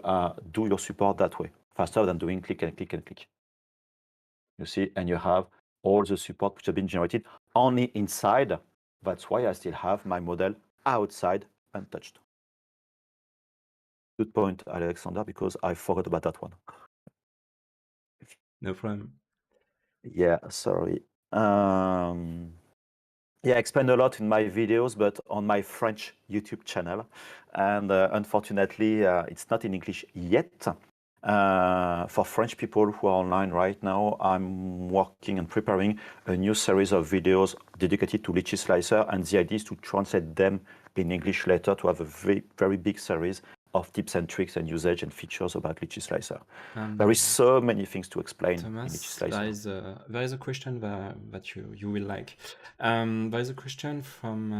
do your support that way, faster than doing click and click and click. You see, and you have all the support which have been generated only inside That's why I still have my model outside untouched. Good point, Alexander, because I forgot about that one. No problem. Yeah, sorry. Yeah, I explain a lot in my videos, but on my French YouTube channel. And unfortunately, it's not in English yet. For French people who are online right now, I'm working and preparing a new series of videos dedicated to Lychee Slicer, and the idea is to translate them in English later to have a very, very big series of tips and tricks and usage and features about Lychee Slicer. There is so many things to explain in Lychee Thomas, Slicer. there is a question that you will like. There is a question from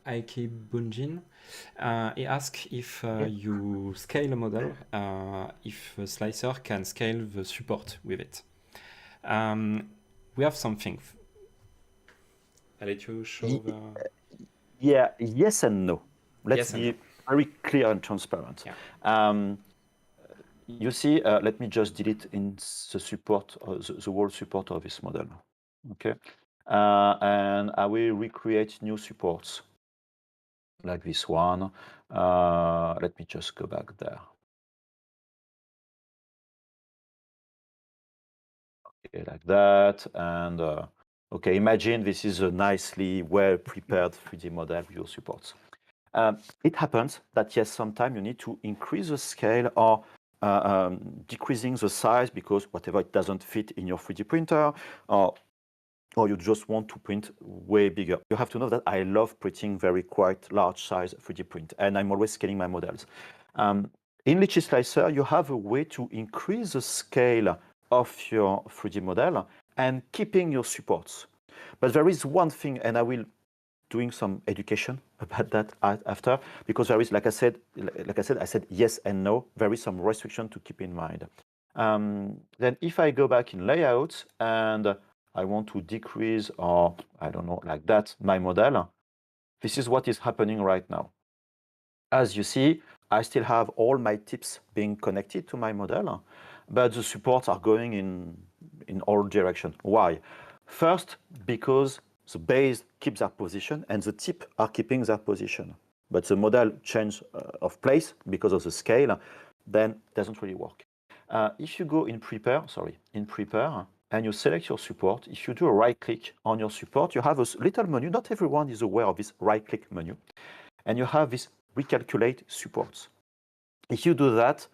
Ike Bunjin. He asks if you scale a model, if a slicer can scale the support with it. We have something. I'll let you show the... Yeah, yes and no. Let's Yes and be very clear and transparent. Yeah. You see, let me just delete in the support, the whole support of this model. Okay, and I will recreate new supports like this one. Let me just go back there. Okay, like that, and okay, imagine this is a nicely well-prepared 3D model with your supports. It happens that yes, sometimes you need to increase the scale or decreasing the size because whatever it doesn't fit in your 3D printer, or you just want to print way bigger. You have to know that I love printing very quite large size 3D print, and I'm always scaling my models. In Lychee Slicer, you have a way to increase the scale of your 3D model and keeping your supports. But there is one thing, and I will doing some education about that after, because there is, like I said, I said yes and no. There is some restriction to keep in mind. Then if I go back in layout and I want to decrease, or I don't know, like that, my model, this is what is happening right now. As you see, I still have all my tips being connected to my model, but the supports are going in all directions. Why? First, because the base keeps their position and the tip are keeping their position. But the model change of place because of the scale, then it doesn't really work. If you go in prepare, and you select your support, if you do a right click on your support, you have a little menu. Not everyone is aware of this right click menu. And you have this recalculate supports. If you do that,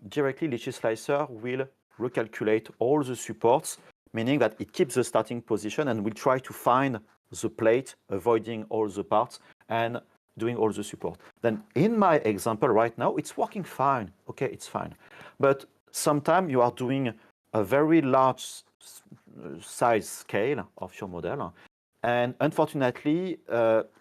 directly Lychee Slicer will recalculate all the supports, meaning that it keeps the starting position and will try to find the plate, avoiding all the parts and doing all the support. Then in my example right now, it's working fine. Okay, it's fine. But sometimes you are doing a very large size scale of your model. And unfortunately,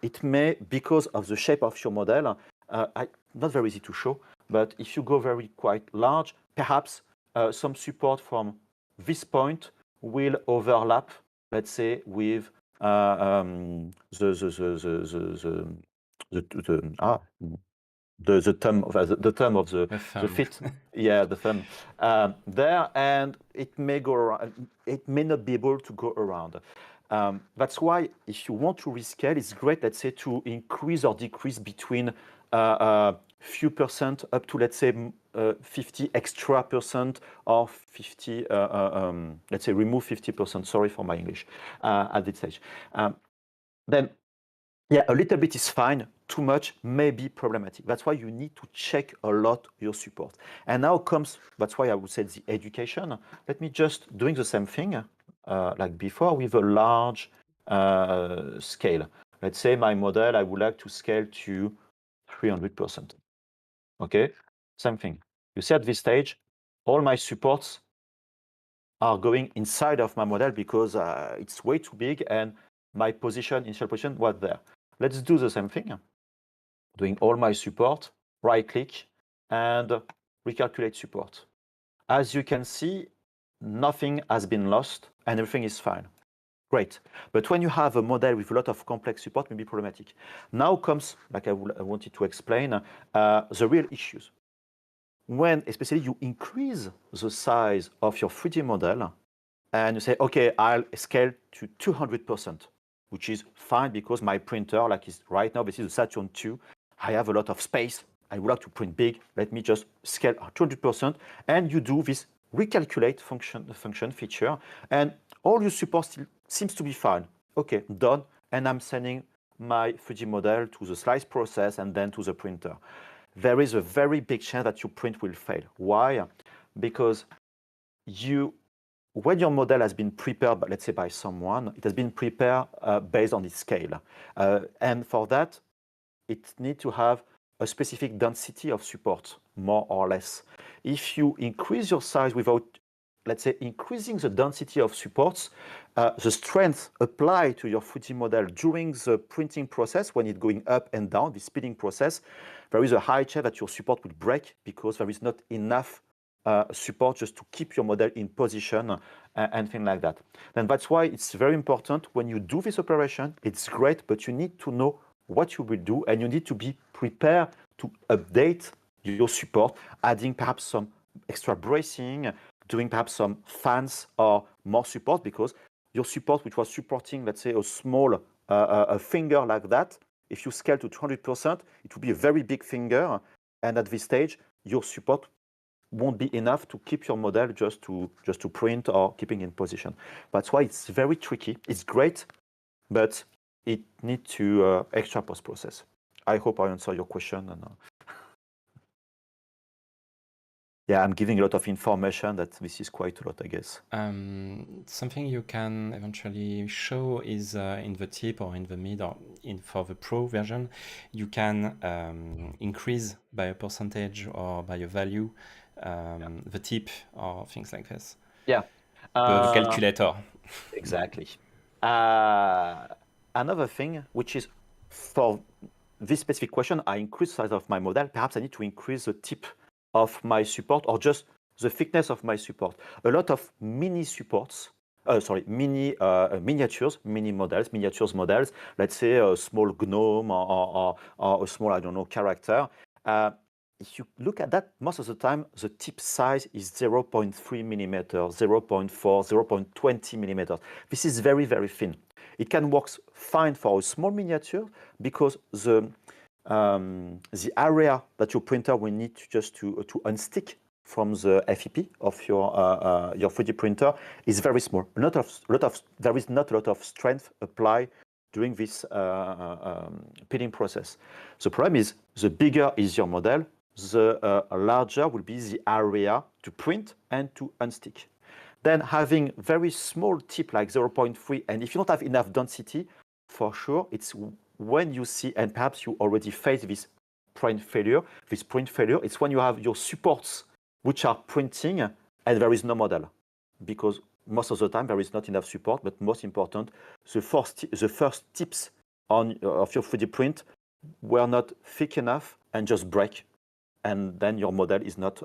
it may, because of the shape of your model, not very easy to show, but if you go very quite large, perhaps some support from this point will overlap, let's say, with the thumb of the fit. Yeah, the thumb there, and it may go around, it may not be able to go around. That's why if you want to rescale, it's great, let's say, to increase or decrease between few percent up to, let's say, 50 extra percent or 50, let's say, remove 50%. Sorry for my English at this stage. Then, yeah, a little bit is fine. Too much may be problematic. That's why you need to check a lot your support. And now comes, that's why I would say the education. Let me just doing the same thing like before with a large scale. Let's say my model, I would like to scale to 300%. Okay, same thing. You see at this stage, all my supports are going inside of my model because it's way too big and my position, initial position was there. Let's do the same thing. Doing all my support, right click and recalculate support. As you can see, nothing has been lost and everything is fine. Great. But when you have a model with a lot of complex support, it may be problematic. Now comes, like I wanted to explain, the real issues. When especially you increase the size of your 3D model and you say, okay, I'll scale to 200%. which is fine because my printer, like is right now, this is a Saturn II. I have a lot of space. I would like to print big. Let me just scale 200%. And you do this recalculate function feature, and all your support still seems to be fine. Okay, done. And I'm sending my 3D model to the slice process and then to the printer. There is a very big chance that your print will fail. Why? Because when your model has been prepared, let's say by someone, it has been prepared based on its scale. And for that, it needs to have a specific density of support, more or less. If you increase your size without, let's say, increasing the density of supports, the strength applied to your 3D model during the printing process, when it's going up and down, the spinning process, there is a high chance that your support will break because there is not enough support just to keep your model in position and things like that. Then that's why it's very important when you do this operation. It's great, but you need to know what you will do, and you need to be prepared to update your support, adding perhaps some extra bracing, doing perhaps some fans or more support, because your support, which was supporting, let's say, a small a finger like that, if you scale to 200%, it will be a very big finger, and at this stage, your support won't be enough to keep your model just to print or keeping in position. That's why it's very tricky. It's great, but it needs to extra post-process. I hope I answer your question. And, yeah, I'm giving a lot of information that this is quite a lot, I guess. Something you can eventually show is in the tip or in the mid or for the pro version, you can increase by a percentage or by a value the tip or things like this. Yeah. The calculator. Exactly. Another thing, which is for this specific question, I increase the size of my model. Perhaps I need to increase the tip of my support or just the thickness of my support. A lot of mini supports, miniatures, miniatures models, let's say a small gnome or a small, I don't know, character. If you look at that, most of the time, the tip size is 0.3 millimeters, 0.4, 0.20 millimeters. This is very, very thin. It can work fine for a small miniature because the area that your printer will need to unstick from the FEP of your 3D printer is very small. There is not a lot of strength applied during this pinning process. The problem is the bigger is your model, the larger will be the area to print and to unstick. Then having very small tip like 0.3, and if you don't have enough density, for sure, it's when you see, and perhaps you already face this print failure, it's when you have your supports which are printing and there is no model. Because most of the time there is not enough support, but most important, the first tips of your 3D print were not thick enough and just break, and then your model is not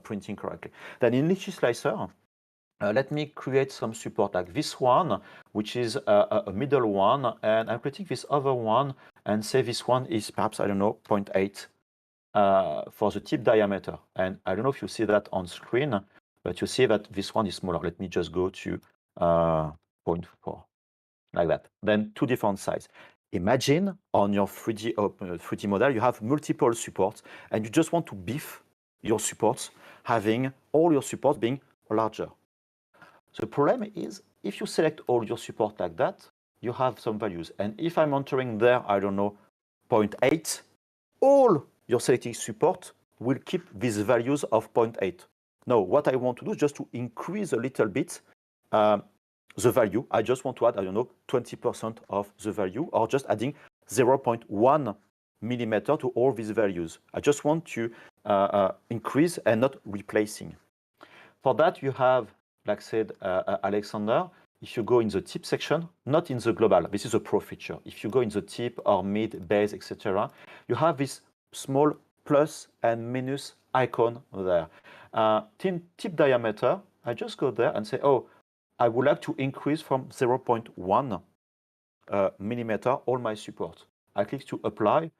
printing correctly. Then in Lychee Slicer, let me create some support like this one, which is a middle one, and I'm creating this other one, and say this one is perhaps, I don't know, 0.8 for the tip diameter. And I don't know if you see that on screen, but you see that this one is smaller. Let me just go to 0.4, like that. Then two different sizes. Imagine on your 3D model, you have multiple supports, and you just want to beef your supports, having all your supports being larger. The problem is, if you select all your support like that, you have some values. And if I'm entering there, I don't know, 0.8, all your selected support will keep these values of 0.8. Now, what I want to do is just to increase a little bit the value. I just want to add, I don't know, 20% of the value, or just adding 0.1 millimeter to all these values. I just want to increase and not replacing. For that, you have, like said Alexander, if you go in the tip section, not in the global, this is a pro feature. If you go in the tip or mid, base, etc., you have this small plus and minus icon there. Tip diameter, I just go there and say, oh, I would like to increase from 0.1 millimeter all my support. I click to apply.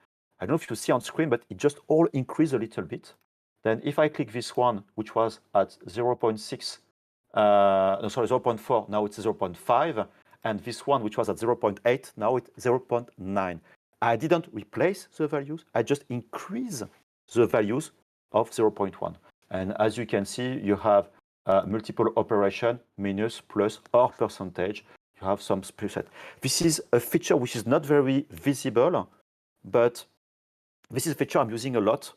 I don't know if you see on screen, but it just all increase a little bit. Then if I click this one, which was at 0.6, 0.4, now it's 0.5, and this one, which was at 0.8, now it's 0.9. I didn't replace the values, I just increase the values of 0.1. And as you can see, you have multiple operation, minus, plus, or percentage. You have some preset. This is a feature which is not very visible, but this is a feature I'm using a lot,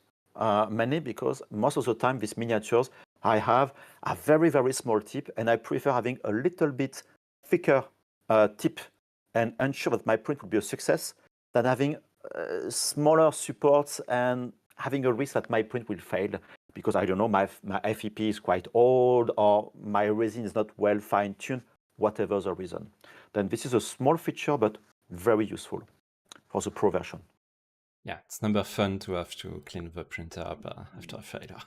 mainly because most of the time these miniatures I have a very, very small tip, and I prefer having a little bit thicker tip and ensure that my print will be a success than having smaller supports and having a risk that my print will fail because I don't know, my FEP is quite old or my resin is not well fine-tuned, whatever the reason. Then this is a small feature, but very useful for the pro version. Yeah, it's never fun to have to clean the printer up after a failure.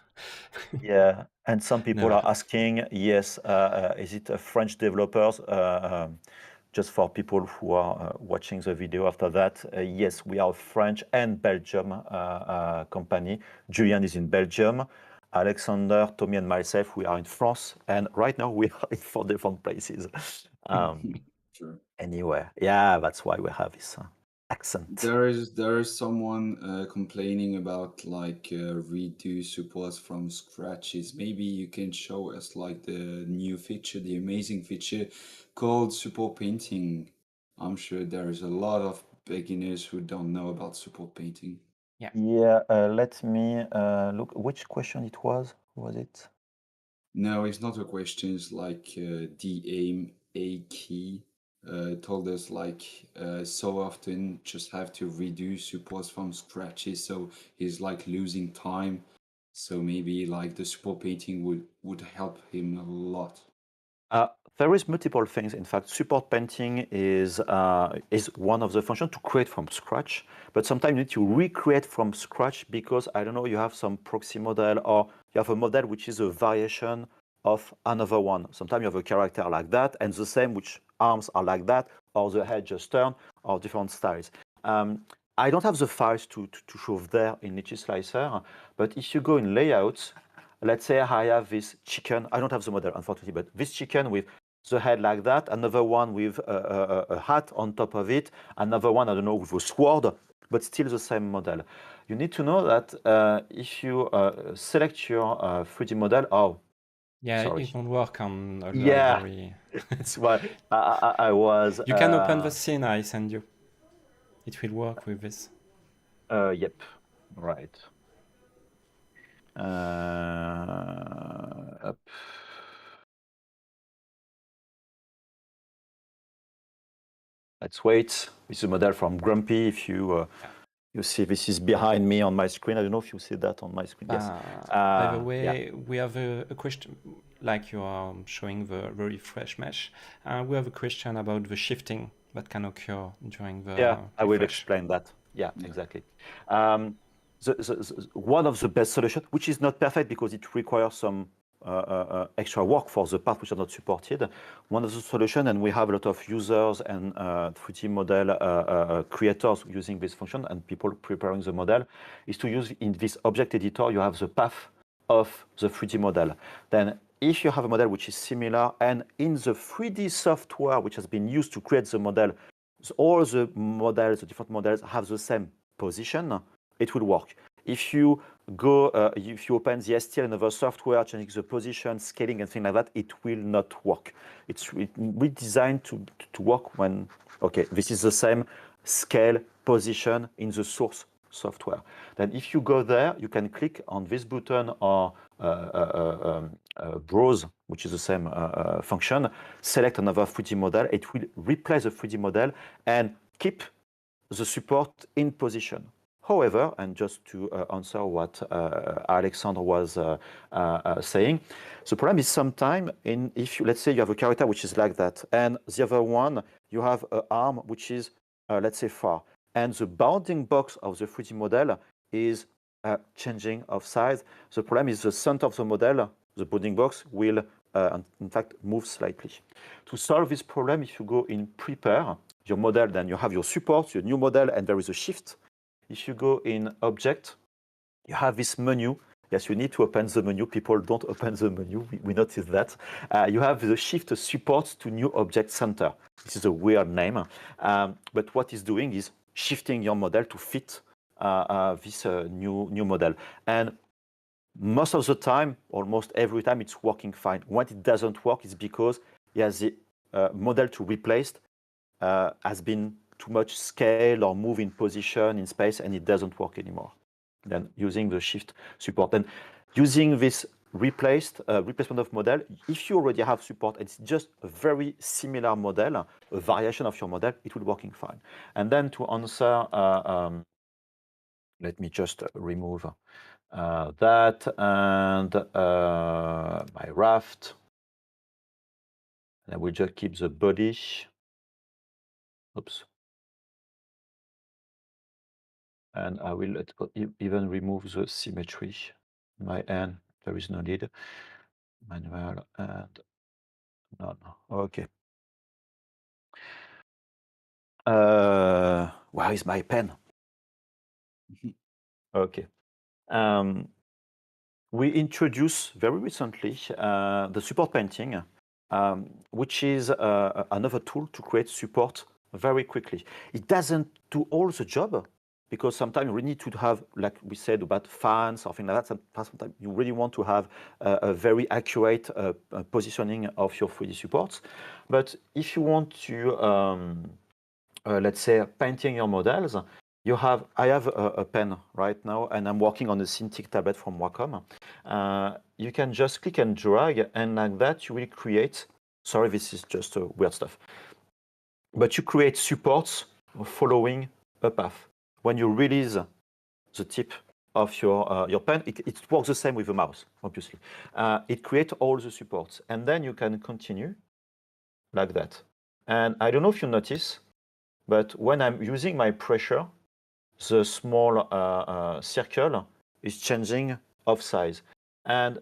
Yeah, and some people Never. are asking, yes, is it French developers? Just for people who are watching the video after that, yes, we are a French and Belgium company. Julian is in Belgium. Alexander, Tommy, and myself, we are in France. And right now we are in 4 different places. Sure. Anywhere. Yeah, that's why we have this accent. There is someone complaining about like redo supports from scratches. Maybe you can show us like the new feature, the amazing feature called support painting. I'm sure there is a lot of beginners who don't know about support painting. Yeah, let me look. Which question it was? Who was it? No, it's not a question. It's like DAIM A key told us like so often just have to redo supports from scratches, so he's like losing time. So maybe like the support painting would help him a lot. There is multiple things. In fact, support painting is one of the functions to create from scratch. But sometimes you need to recreate from scratch because, I don't know, you have some proxy model or you have a model which is a variation of another one. Sometimes you have a character like that and the same which arms are like that or the head just turn or different styles. I don't have the files to show there in Lychee Slicer, but if you go in layouts, let's say I have this chicken. I don't have the model, unfortunately, but this chicken with the head like that, another one with a hat on top of it, another one, I don't know, with a sword, but still the same model. You need to know that if you select your 3D model, Yeah, sorry. it won't work on a Yeah, library. that's why I was. You can open the scene I send you. It will work with this. Yep, right. Up. Let's wait. This is a model from Grumpy. If you you see, this is behind me on my screen. I don't know if you see that on my screen. Yes. By the way, yeah. we have a question, like you are showing the refresh mesh. We have a question about the shifting that can occur during the Yeah, I will refresh. explain that. Yeah, exactly. One of the best solutions, which is not perfect because it requires some extra work for the part which are not supported. One of the solutions, and we have a lot of users and 3D model creators using this function and people preparing the model, is to use in this object editor, you have the path of the 3D model. Then if you have a model which is similar and in the 3D software which has been used to create the model, all the models, the different models have the same position, it will work. If you go, if you open the STL and other software, changing the position, scaling, and things like that, it will not work. It's redesigned to work when, okay, this is the same scale, position in the source software. Then if you go there, you can click on this button or browse, which is the same function, select another 3D model. It will replace the 3D model and keep the support in position. However, and just to answer what Alexandre was saying, the problem is sometimes if you, let's say you have a character which is like that, and the other one, you have an arm which is, let's say, far, and the bounding box of the 3D model is changing of size. The problem is the center of the model, the bounding box, will in fact move slightly. To solve this problem, if you go in prepare your model, then you have your support, your new model, and there is a shift. If you go in object, you have this menu, Yes, you need to open the menu. People don't open the menu. We noticed that. You have the shift support to new object center. This is a weird name, but what it's doing is shifting your model to fit this new model. And most of the time, almost every time, it's working fine. When it doesn't work, it's because the model to replace has been too much scale or move in position in space, and it doesn't work anymore. Then using the shift support and using this replacement of model, if you already have support, it's just a very similar model, a variation of your model, it will working fine. And then to answer, let me just remove that and my raft. And I will just keep the body. Oops. And I will even remove the symmetry. My end, there is no need. Manual and none. Okay. Where is my pen? Okay. We introduced very recently the support painting, which is another tool to create support very quickly. It doesn't do all the job because sometimes you really need to have, like we said about fans or things like that, sometimes you really want to have a very accurate positioning of your 3D supports. But if you want to, let's say, painting your models, I have a pen right now, and I'm working on a Cintiq tablet from Wacom. You can just click and drag, and like that, you will create. Sorry, this is just weird stuff. But you create supports following a path. When you release the tip of your pen, it works the same with the mouse, obviously. It creates all the supports, and then you can continue like that. And I don't know if you notice, but when I'm using my pressure, the small circle is changing of size. And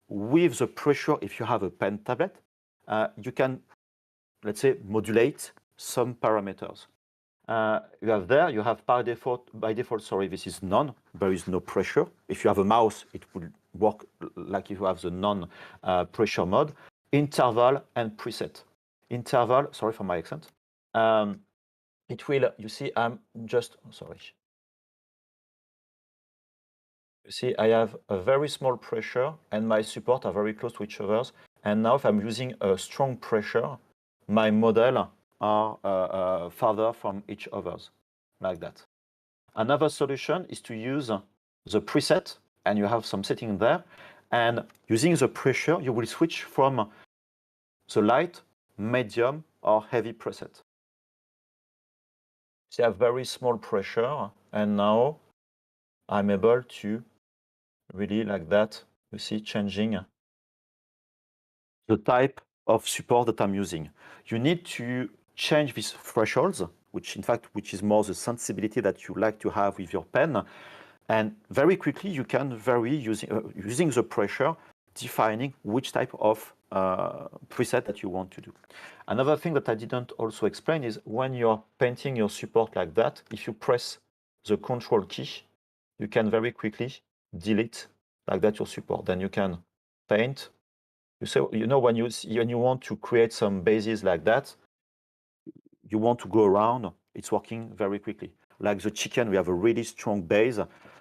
with the pressure, if you have a pen tablet, you can, let's say, modulate some parameters. You have by default, sorry, this is none. There is no pressure. If you have a mouse, it will work like if you have the non-pressure mode. Interval and preset. Interval, sorry for my accent. It will, you see, I'm just, sorry. You see, I have a very small pressure and my support are very close to each other. And now if I'm using a strong pressure, my model are farther from each others, like that. Another solution is to use the preset, and you have some setting there. And using the pressure, you will switch from the light, medium, or heavy preset. So I have very small pressure, and now I'm able to really like that, you see, changing the type of support that I'm using. You need to change these thresholds, which is more the sensibility that you like to have with your pen. And very quickly, you can vary using the pressure, defining which type of preset that you want to do. Another thing that I didn't also explain is when you're painting your support like that, if you press the Control key, you can very quickly delete like that your support. Then you can paint. When you want to create some bases like that, you want to go around, it's working very quickly. Like the chicken, we have a really strong base.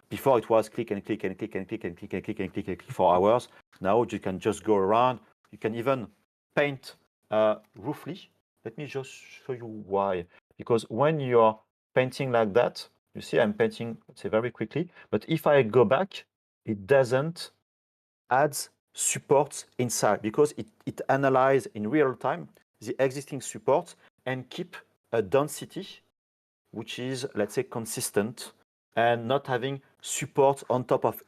Before it was click and click and click and click and click and click and click and click for hours. Now you can just go around. You can even paint roughly. Let me just show you why. Because when you're painting like that, you see I'm painting, let's say, very quickly. But if I go back, it doesn't add supports inside because it analyzes in real time the existing supports and keep a density which is, let's say, consistent and not having supports on top of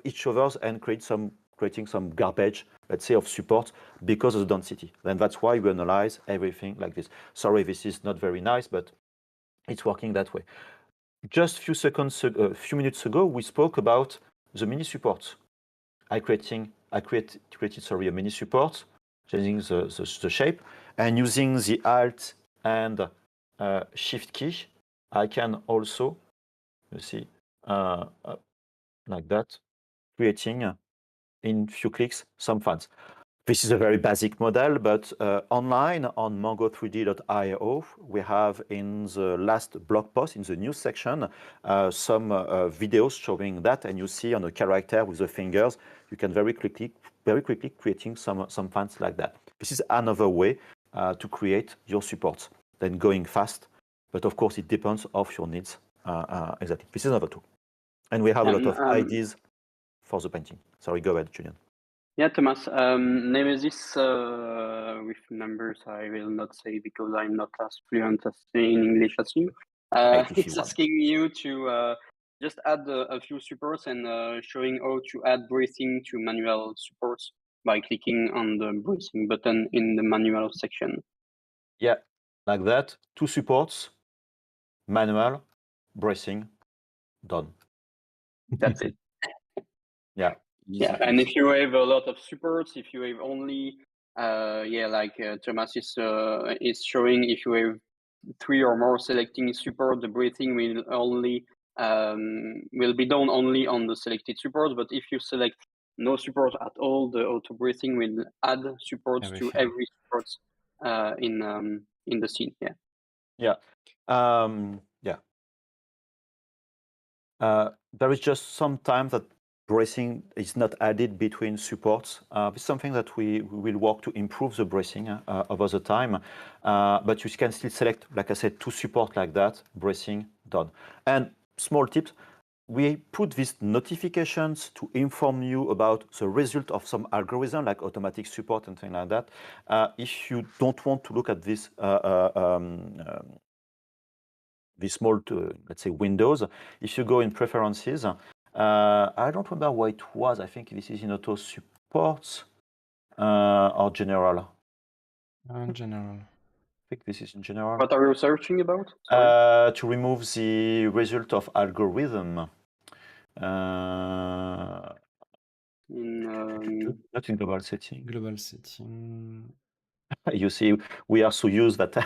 each other and creating some garbage, let's say, of support because of the density. Then that's why we analyze everything like this. Sorry, this is not very nice, but it's working that way. Just a few minutes ago, we spoke about the mini supports. I created a mini support, changing the shape, and using the Alt and Shift key, I can also, you see, like that, creating in few clicks some fonts. This is a very basic model, but online on mongo3d.io, we have in the last blog post in the news section some videos showing that, and you see on a character with the fingers, you can very quickly creating some fonts like that. This is another way to create your supports. Then going fast, but of course it depends of your needs exactly. This is another tool, and we have a lot of ideas for the painting. Sorry, go ahead, Julian. Yeah, Thomas, Nemesis with numbers, I will not say because I'm not as fluent as in English as you. It's asking you to just add a few supports and showing how to add breathing to manual supports by clicking on the breathing button in the manual section. Yeah, like that. 2 supports, manual, bracing, done. That's it. Yeah. Yeah, and if you have a lot of supports, if you have only, like Thomas is showing, if you have 3 or more selecting support, the breathing will only will be done only on the selected support. But if you select no support at all, the auto breathing will add supports to every support in the scene. Yeah. Yeah. Yeah. There is just sometimes that bracing is not added between supports. It's something that we will work to improve the bracing over the time. But you can still select, like I said, 2 support like that, bracing, done. And small tips, we put these notifications to inform you about the result of some algorithm, like automatic support and things like that. If you don't want to look at this these small, let's say, windows. If you go in preferences, I don't remember what it was. I think this is in auto supports or general. General. I think this is in general. What are you searching about? To remove the result of algorithm. Not in global setting. Global setting. You see, we are so used that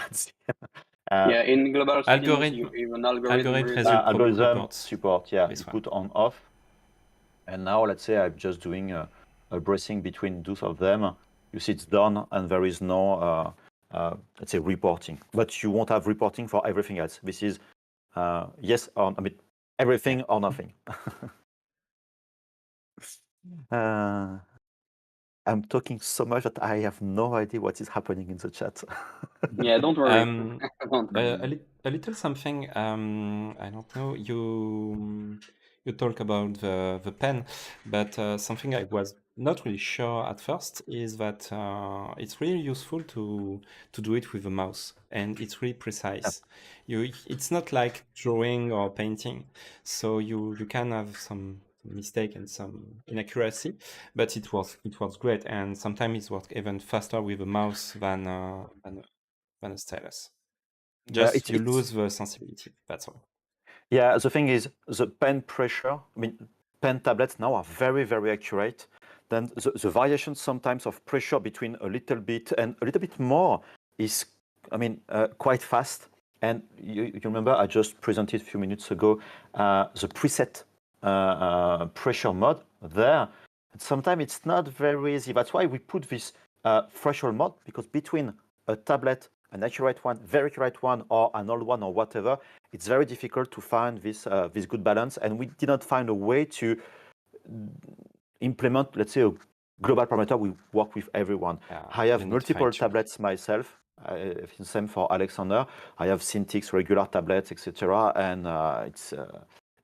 yeah, in global settings, you have an algorithm result support. Yeah, you put on off. And now let's say I'm just doing a bracing between both of them. You see it's done and there is no, let's say, reporting. But you won't have reporting for everything else. This is yes or, I mean, everything or nothing. I'm talking so much that I have no idea what is happening in the chat. Yeah, don't worry. A little something. I don't know. You talk about the pen, but something I was not really sure at first is that it's really useful to do it with a mouse, and it's really precise. It's not like drawing or painting, so you can have some mistake and some inaccuracy, but it works great, and sometimes it works even faster with a mouse than a stylus. Just you lose the sensibility, that's all. Yeah, the thing is, the pen pressure, I mean, pen tablets now are very, very accurate. Then the variation sometimes of pressure between a little bit and a little bit more is, I mean, quite fast. And you remember I just presented a few minutes ago the preset pressure mode there. Sometimes it's not very easy. That's why we put this threshold mode, because between a tablet, an accurate one, very accurate one, or an old one, or whatever, it's very difficult to find this good balance. And we did not find a way to implement, let's say, a global parameter we work with everyone. I have multiple tablets myself. Same for Alexander. I have Cintiq regular tablets, etc. And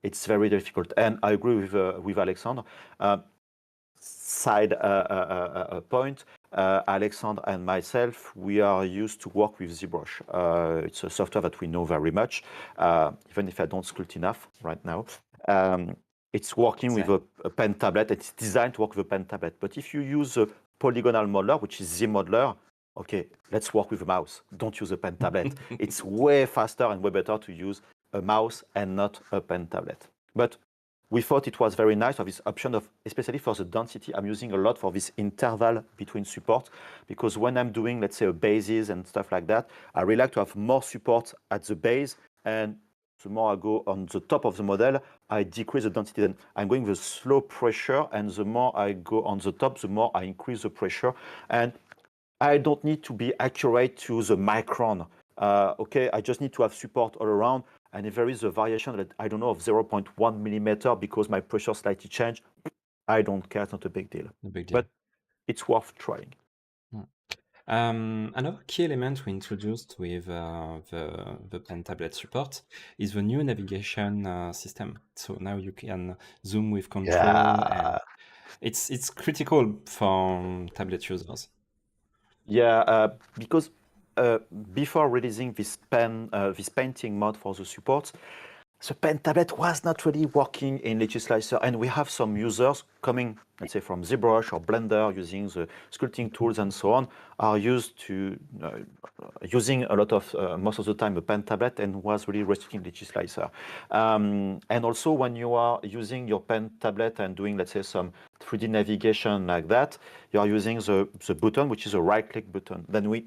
it's very difficult. And I agree with Alexander. Side point, Alexandre and myself, we are used to work with ZBrush. It's a software that we know very much, even if I don't sculpt enough right now. It's working with a pen tablet. It's designed to work with a pen tablet. But if you use a polygonal modeler, which is ZModeler, okay, let's work with a mouse. Don't use a pen tablet. It's way faster and way better to use a mouse and not a pen tablet. But we thought it was very nice of this option of, especially for the density, I'm using a lot for this interval between supports, because when I'm doing, let's say, a bases and stuff like that, I really like to have more support at the base and the more I go on the top of the model, I decrease the density. Then I'm going with slow pressure, and the more I go on the top, the more I increase the pressure. And I don't need to be accurate to the micron. Okay, I just need to have support all around. And if there is a variation that I don't know of 0.1 millimeter because my pressure slightly changed, I don't care. It's not a big deal. No big deal. But it's worth trying. Another key element we introduced with the pen tablet support is the new navigation system. So now you can zoom with control, and it's critical for tablet users. Yeah, because before releasing this painting mode for the support, the pen tablet was not really working in Lychee Slicer, and we have some users coming, let's say, from ZBrush or Blender, using the sculpting tools and so on, are used to using a lot of most of the time a pen tablet, and was really restricting Lychee Slicer. And also, when you are using your pen tablet and doing, let's say, some 3D navigation like that, you are using the button, which is a right-click button. Then we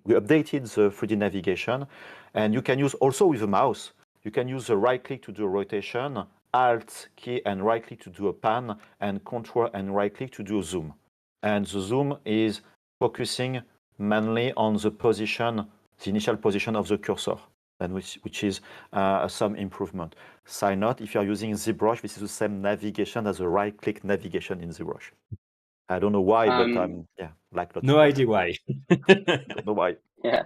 updated the 3D navigation, and you can use also with a mouse. You can use the right click to do a rotation, Alt key and right click to do a pan, and Control and right click to do a zoom. And the zoom is focusing mainly on the position, the initial position of the cursor, and which is some improvement. Side note, if you're using ZBrush, this is the same navigation as a right click navigation in ZBrush. I don't know why, but like lots No of idea why. don't know why. Yeah.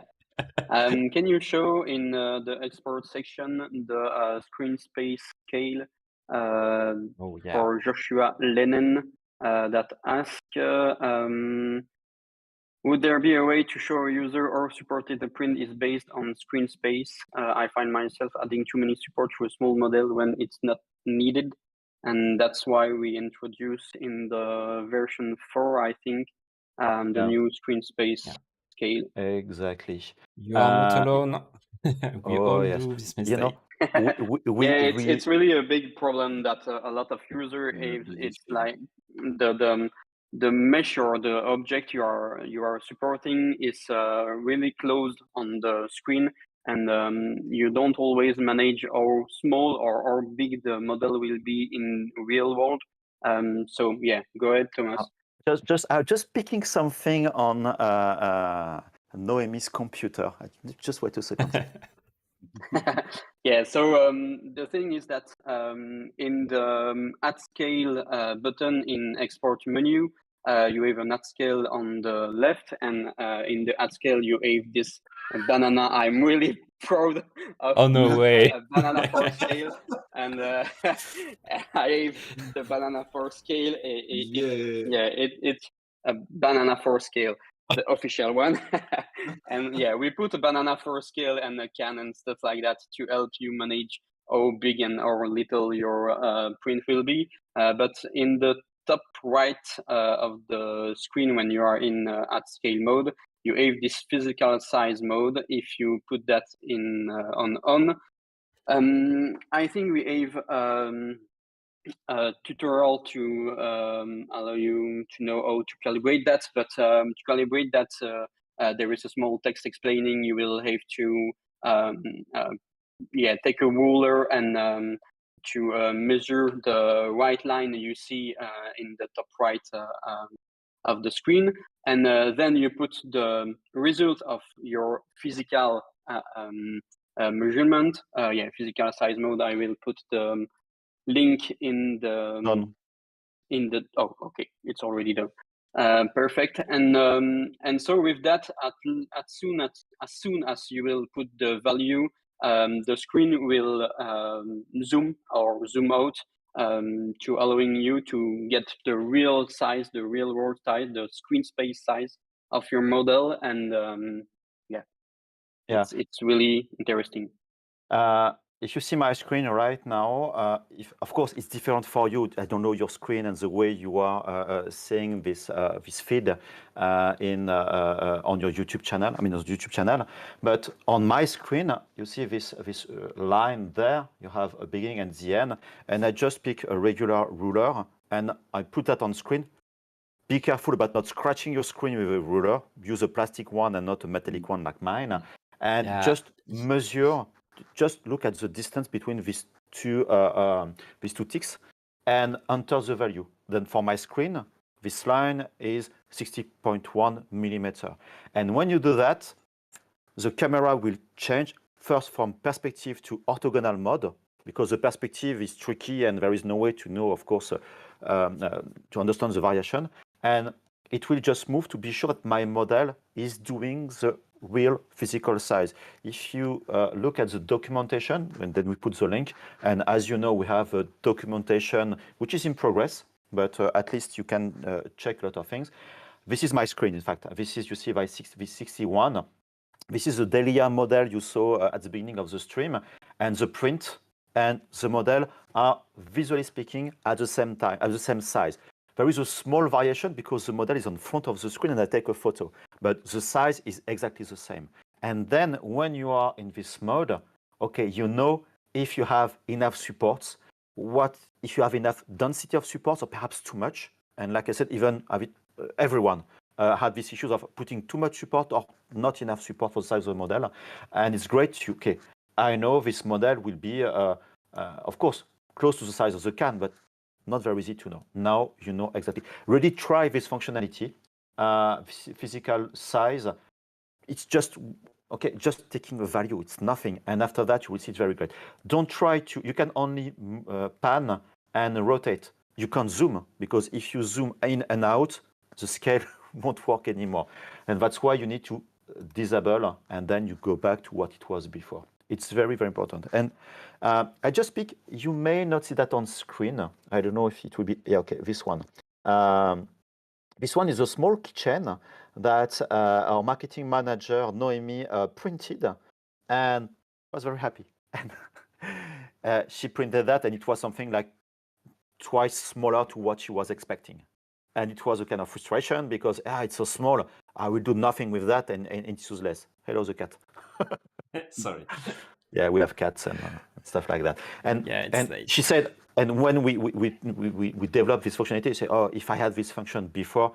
Can you show in the export section the screen space scale Oh yeah. for Joshua Lennon that asked, would there be a way to show a user or supported the print is based on screen space? I find myself adding too many support to a small model when it's not needed. And that's why we introduced in the version 4, I think, the new screen space scale. Exactly. You are not alone. We all yes. do this You know, mistake. It's really a big problem that a lot of users have. It's like the mesh or the object you are supporting is really close on the screen, and you don't always manage how small or how big the model will be in real world. So yeah, go ahead, Thomas. Just picking something on Noemi's computer. Just wait a second. Yeah, so the thing is that in the at scale button in export menu, you have an at scale on the left, and in the at scale you have this banana. I'm really proud of Oh no way! banana for scale, and I have the banana for scale. It's a banana for scale, the official one. And yeah, we put a banana for scale and a can and stuff like that to help you manage how big and how little your print will be. But in the top right of the screen, when you are in at scale mode, you have this physical size mode. If you put that in on, I think we have a tutorial to allow you to know how to calibrate that. But to calibrate that, there is a small text explaining you will have to take a ruler and to measure the white line you see in the top right of the screen, and then you put the result of your physical measurement. Physical size mode. I will put the link in the oh, okay, it's already done. Perfect. And so with that, as soon as you will put the value, the screen will zoom or zoom out to allowing you to get the real size, the real world size, the screen space size of your model, and it's really interesting. If you see my screen right now, of course it's different for you. I don't know your screen and the way you are seeing this feed on your YouTube channel. I mean, on the YouTube channel. But on my screen, you see this line there. You have a beginning and the end, and I just pick a regular ruler and I put that on screen. Be careful about not scratching your screen with a ruler. Use a plastic one and not a metallic one like mine, and just measure just look at the distance between these two ticks and enter the value. Then for my screen, this line is 60.1 millimeter. And when you do that, the camera will change first from perspective to orthogonal mode, because the perspective is tricky and there is no way to know, of course, to understand the variation. And it will just move to be sure that my model is doing the real physical size. If you look at the documentation, and then we put the link, and as you know, we have a documentation which is in progress, but at least you can check a lot of things. This is my screen, in fact. This is, you see, V61. This is the Delia model you saw at the beginning of the stream, and the print and the model are, visually speaking, at the same time, at the same size. There is a small variation because the model is on front of the screen and I take a photo, but the size is exactly the same. And then when you are in this mode, okay, you know if you have enough supports, if you have enough density of supports or perhaps too much. And like I said, even everyone had these issues of putting too much support or not enough support for the size of the model. And it's great to, okay, I know this model will be, of course, close to the size of the can, but not very easy to know. Now you know exactly. Really try this functionality, physical size. It's just, okay, just taking a value, it's nothing. And after that, you will see it's very great. Don't try to, you can only pan and rotate. You can't zoom, because if you zoom in and out, the scale won't work anymore. And that's why you need to disable, and then you go back to what it was before. It's very, very important. And I just pick, you may not see that on screen. I don't know if it will be, yeah, okay, this one. This one is a small keychain that our marketing manager, Noemi, printed, and was very happy. And she printed that, and it was something like twice smaller to what she was expecting. And it was a kind of frustration because it's so small, I will do nothing with that, and it's useless. Hello, the cat. Sorry. Yeah, we have cats and stuff like that. And Yeah, it's and late. she said, and when we developed this functionality, she said, oh, if I had this function before,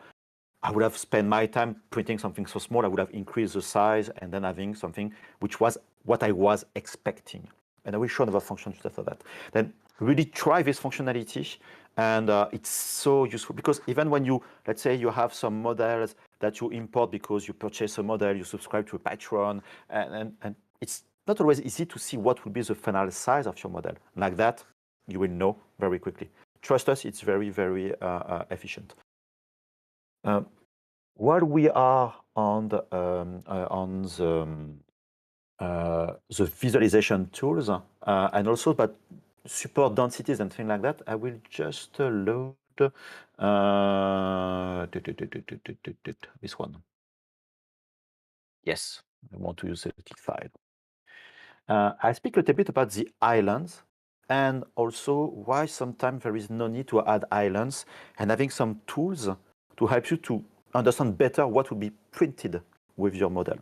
I would have spent my time printing something so small. I would have increased the size and then having something which was what I was expecting. And I will show another function just after that. Then really try this functionality, and it's so useful because even when you, let's say you have some models that you import because you purchase a model, you subscribe to a Patreon, and it's not always easy to see what will be the final size of your model. Like that, you will know very quickly. Trust us, it's very, very efficient. While we are on the visualization tools and also but support densities and things like that, I will just load this one. Yes, I want to use a click file. I speak a little bit about the islands and also why sometimes there is no need to add islands, and having some tools to help you to understand better what will be printed with your model.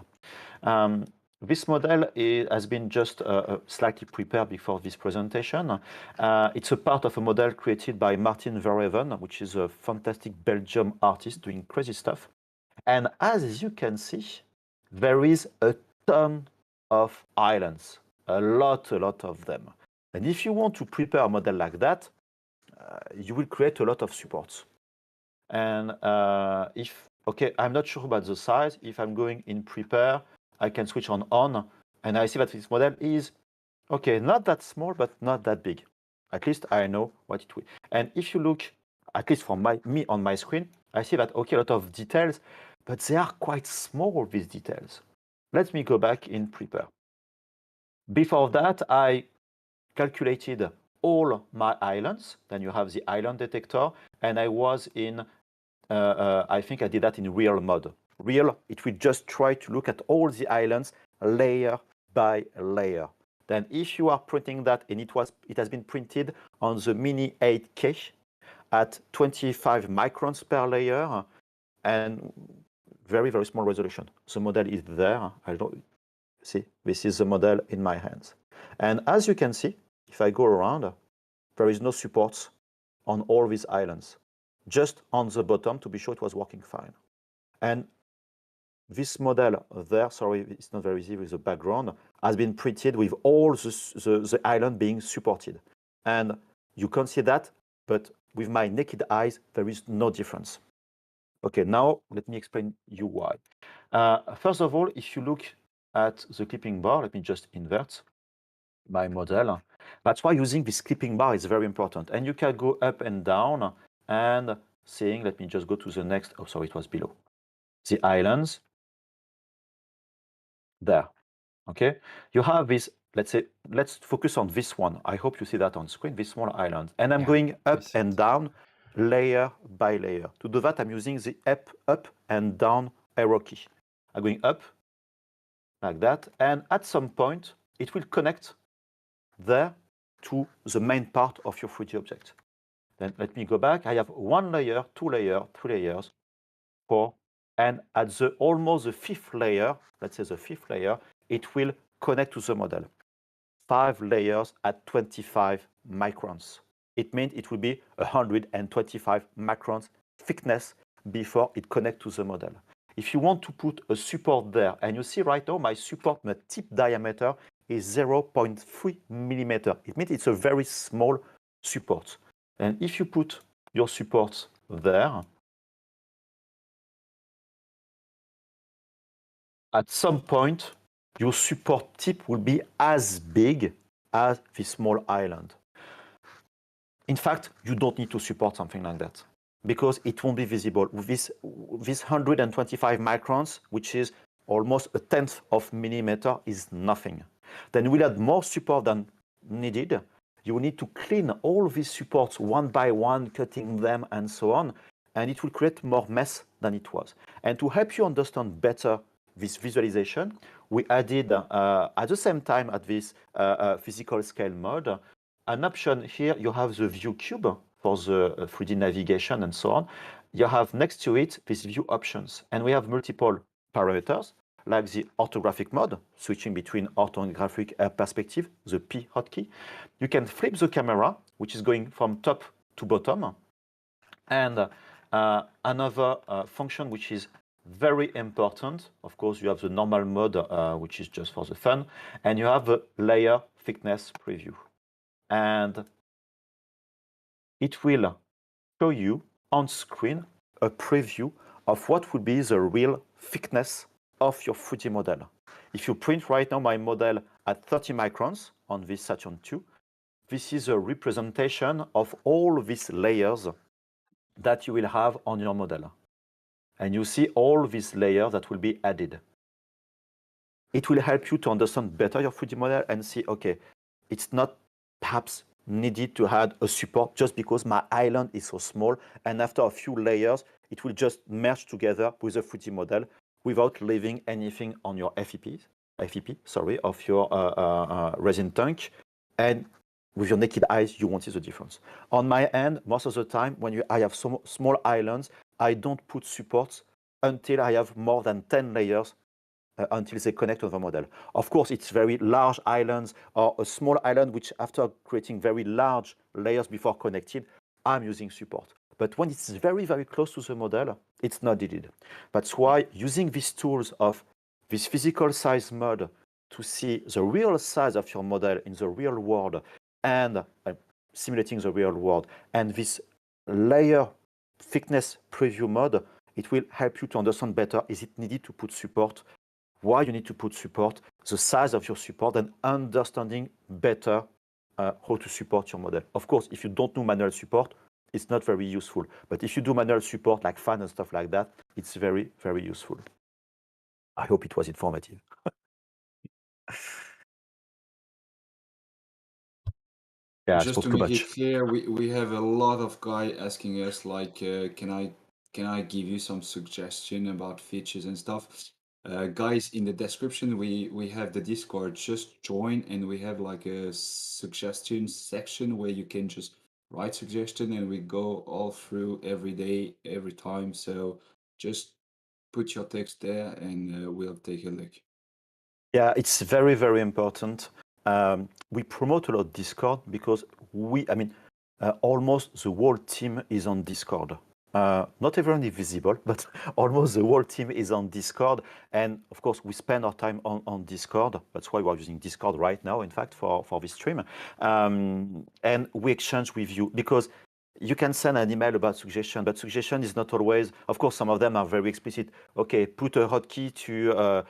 This model has been just slightly prepared before this presentation. It's a part of a model created by Martin Verheven, which is a fantastic Belgium artist doing crazy stuff. And as you can see, there is a ton of islands, a lot of them. And if you want to prepare a model like that, you will create a lot of supports. And okay, I'm not sure about the size. If I'm going in prepare, I can switch on, and I see that this model is, okay, not that small, but not that big. At least I know what it will. And if you look, at least from me on my screen, I see that, okay, a lot of details, but they are quite small, these details. Let me go back in prepare. Before that, I calculated all my islands. Then you have the island detector, and I was in, I think I did that in real mode. Real, it will just try to look at all the islands layer by layer. Then if you are printing that, and it has been printed on the Mini 8K at 25 microns per layer, and very, very small resolution. The model is there. I don't see, this is the model in my hands. And as you can see, if I go around, there is no supports on all these islands, just on the bottom to be sure it was working fine. And this model there, sorry, it's not very easy with the background, has been printed with all the island being supported. And you can see that, but with my naked eyes, there is no difference. Okay, now let me explain you why. First of all, if you look at the clipping bar, let me just invert my model. That's why using this clipping bar is very important. And you can go up and down and seeing, let me just go to the next, oh, sorry, it was below. The islands, there, okay? You have this, let's say, let's focus on this one. I hope you see that on screen, this small island. And I'm going up and down, layer by layer. To do that, I'm using the up and down arrow key. I'm going up, like that, and at some point, it will connect there to the main part of your 3D object. Then let me go back. I have 1 layer, 2 layers, 3 layers, 4, and at the almost the 5th layer, let's say the 5th layer, it will connect to the model. 5 layers at 25 microns. It means it will be 125 microns thickness before it connects to the model. If you want to put a support there, and you see right now my support, my tip diameter is 0.3 millimeter. It means it's a very small support. And if you put your support there, at some point, your support tip will be as big as the small island. In fact, you don't need to support something like that because it won't be visible. With this 125 microns, which is almost a tenth of millimeter, is nothing. Then we'll add more support than needed. You will need to clean all these supports one by one, cutting them and so on, and it will create more mess than it was. And to help you understand better this visualization, we added at the same time at this physical scale mode, an option here. You have the view cube for the 3D navigation and so on. You have next to it these view options, and we have multiple parameters like the orthographic mode, switching between orthographic perspective, the P hotkey. You can flip the camera, which is going from top to bottom, and another function which is very important. Of course, you have the normal mode, which is just for the fun, and you have the layer thickness preview. And it will show you on screen a preview of what would be the real thickness of your 3D model. If you print right now my model at 30 microns on this Saturn II, this is a representation of all these layers that you will have on your model. And you see all these layers that will be added. It will help you to understand better your 3D model and see, okay, it's not perhaps needed to add a support just because my island is so small, and after a few layers, it will just merge together with a 3D model without leaving anything on your FEP, of your resin tank, and with your naked eyes, you won't see the difference. On my end, most of the time, when I have some small islands, I don't put supports until I have more than 10 layers until they connect to the model. Of course, it's very large islands or a small island which after creating very large layers before connected, I'm using support. But when it's very, very close to the model, it's not needed. That's why using these tools of this physical size mode to see the real size of your model in the real world and simulating the real world, and this layer thickness preview mode, it will help you to understand better, is it needed to put support, why you need to put support, the size of your support, and understanding better how to support your model. Of course, if you don't do manual support, it's not very useful. But if you do manual support like fan and stuff like that, it's very, very useful. I hope it was informative. Yeah, Just to make it clear, we have a lot of guys asking us like, can I give you some suggestion about features and stuff? Guys, in the description we have the Discord. Just join, and we have like a suggestion section where you can just write suggestion, and we go all through every day, every time. So just put your text there, and we'll take a look. Yeah, it's very, very important. We promote a lot Discord because almost the whole team is on Discord. not everyone is visible, but almost the whole team is on Discord. And of course, we spend our time on Discord. That's why we're using Discord right now, in fact, for this stream. And we exchange with you because you can send an email about suggestion, but suggestion is not always, of course, some of them are very explicit. Okay, put a hotkey to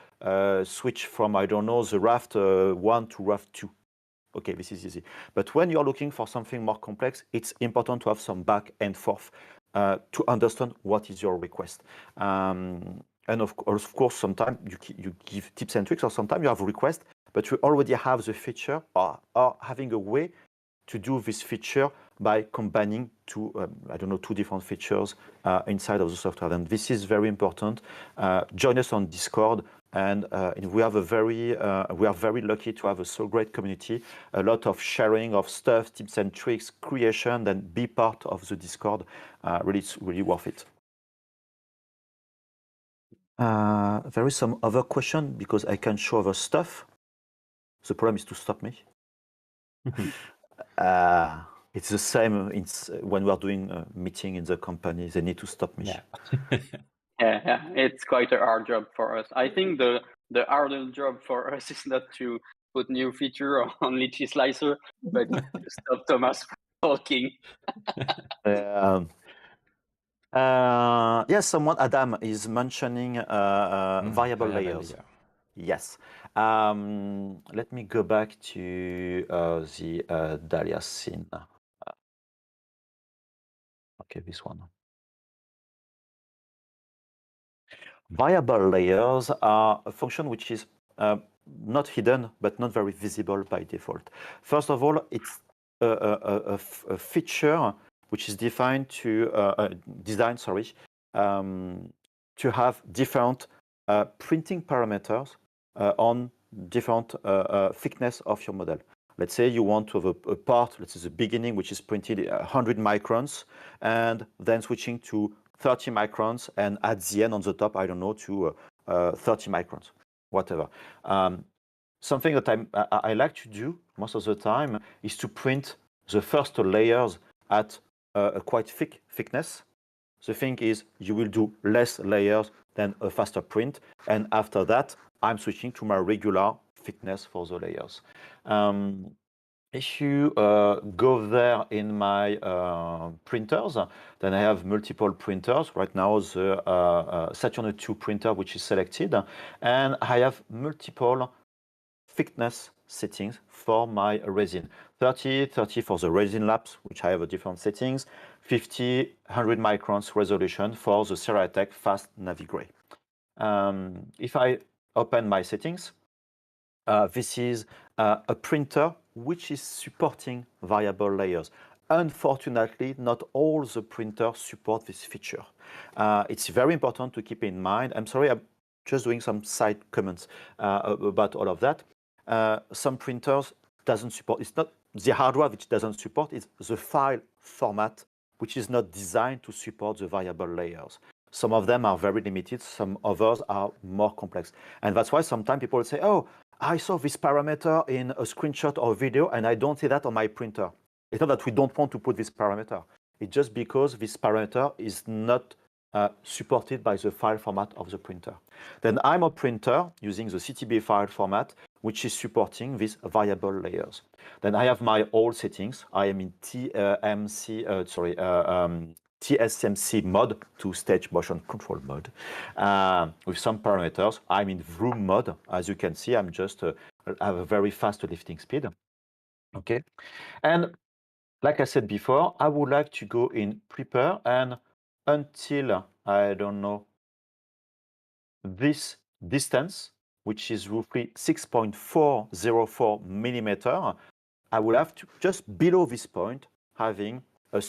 switch from, I don't know, the raft 1 to raft 2. Okay, this is easy. But when you're looking for something more complex, it's important to have some back and forth to understand what is your request. And of course, sometimes you give tips and tricks, or sometimes you have a request, but you already have the feature or having a way to do this feature by combining two different features inside of the software. And this is very important. Join us on Discord. And we are very lucky to have a so great community, a lot of sharing of stuff, tips and tricks, creation, and be part of the Discord. It's really worth it. There is some other question because I can show other stuff. The problem is to stop me. It's the same when we are doing a meeting in the company. They need to stop me. Yeah. Yeah, it's quite a hard job for us. I think the harder job for us is not to put new feature on Lychee Slicer, but to stop Thomas talking. Yes, Adam is mentioning variable layers. Layer. Yes. Let me go back to the Dahlia scene. Okay, this one. Variable layers are a function which is not hidden, but not very visible by default. First of all, it's a feature which is designed to have different printing parameters on different thickness of your model. Let's say you want to have a part, let's say the beginning, which is printed 100 microns, and then switching to 30 microns, and at the end on the top, I don't know, to 30 microns, whatever. Something that I like to do most of the time is to print the first layers at a quite thick thickness. The thing is, you will do less layers than a faster print, and after that, I'm switching to my regular thickness for the layers. If you go there in my printers, then I have multiple printers. Right now, the Saturn 2 printer, which is selected, and I have multiple thickness settings for my resin. 30 for the resin laps, which I have a different settings, 50, 100 microns resolution for the Ceratec Fast Navigray. If I open my settings, this is a printer which is supporting variable layers. Unfortunately, not all the printers support this feature. It's very important to keep in mind. I'm sorry, I'm just doing some side comments about all of that. Some printers doesn't support, it's not the hardware which doesn't support, it's the file format which is not designed to support the variable layers. Some of them are very limited, some others are more complex. And that's why sometimes people say, oh, I saw this parameter in a screenshot or video and I don't see that on my printer. It's not that we don't want to put this parameter. It's just because this parameter is not supported by the file format of the printer. Then I'm a printer using the CTB file format, which is supporting these variable layers. Then I have my old settings. I am in TSMC mode, two-stage motion control mode, with some parameters. I'm in vroom mode. As you can see, I'm just have a very fast lifting speed. Okay, and like I said before, I would like to go in prepare, and until, I don't know, this distance, which is roughly 6.404 millimeter, I will have to, just below this point, having a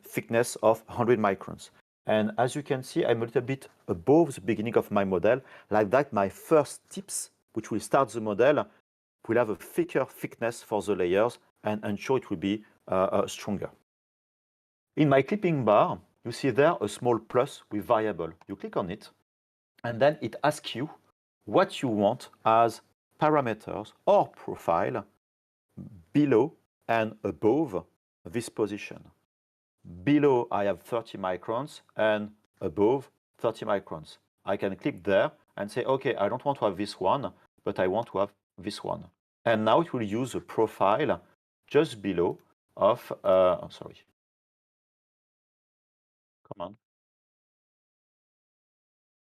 thickness of 100 microns. And as you can see, I'm a little bit above the beginning of my model. Like that, my first tips, which will start the model, will have a thicker thickness for the layers and ensure it will be stronger. In my clipping bar, you see there a small plus with variable. You click on it, and then it asks you what you want as parameters or profile below and above this position. below I have 30 microns and above 30 microns. I can click there and say, okay, I don't want to have this one, but I want to have this one. And now it will use a profile just below of, I'm sorry. Come on.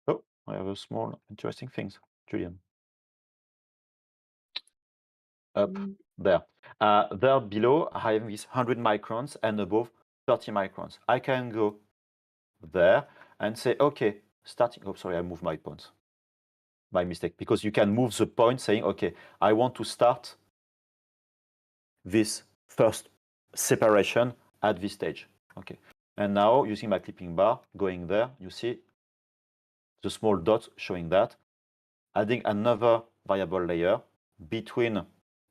Oh, I have a small interesting things, Julian. Up there. There below, I have this 100 microns and above 30 microns. I can go there and say, okay, starting, oh, sorry, I moved my points by mistake, because you can move the point saying, okay, I want to start this first separation at this stage. Okay. And now using my clipping bar, going there, you see the small dots showing that, adding another variable layer between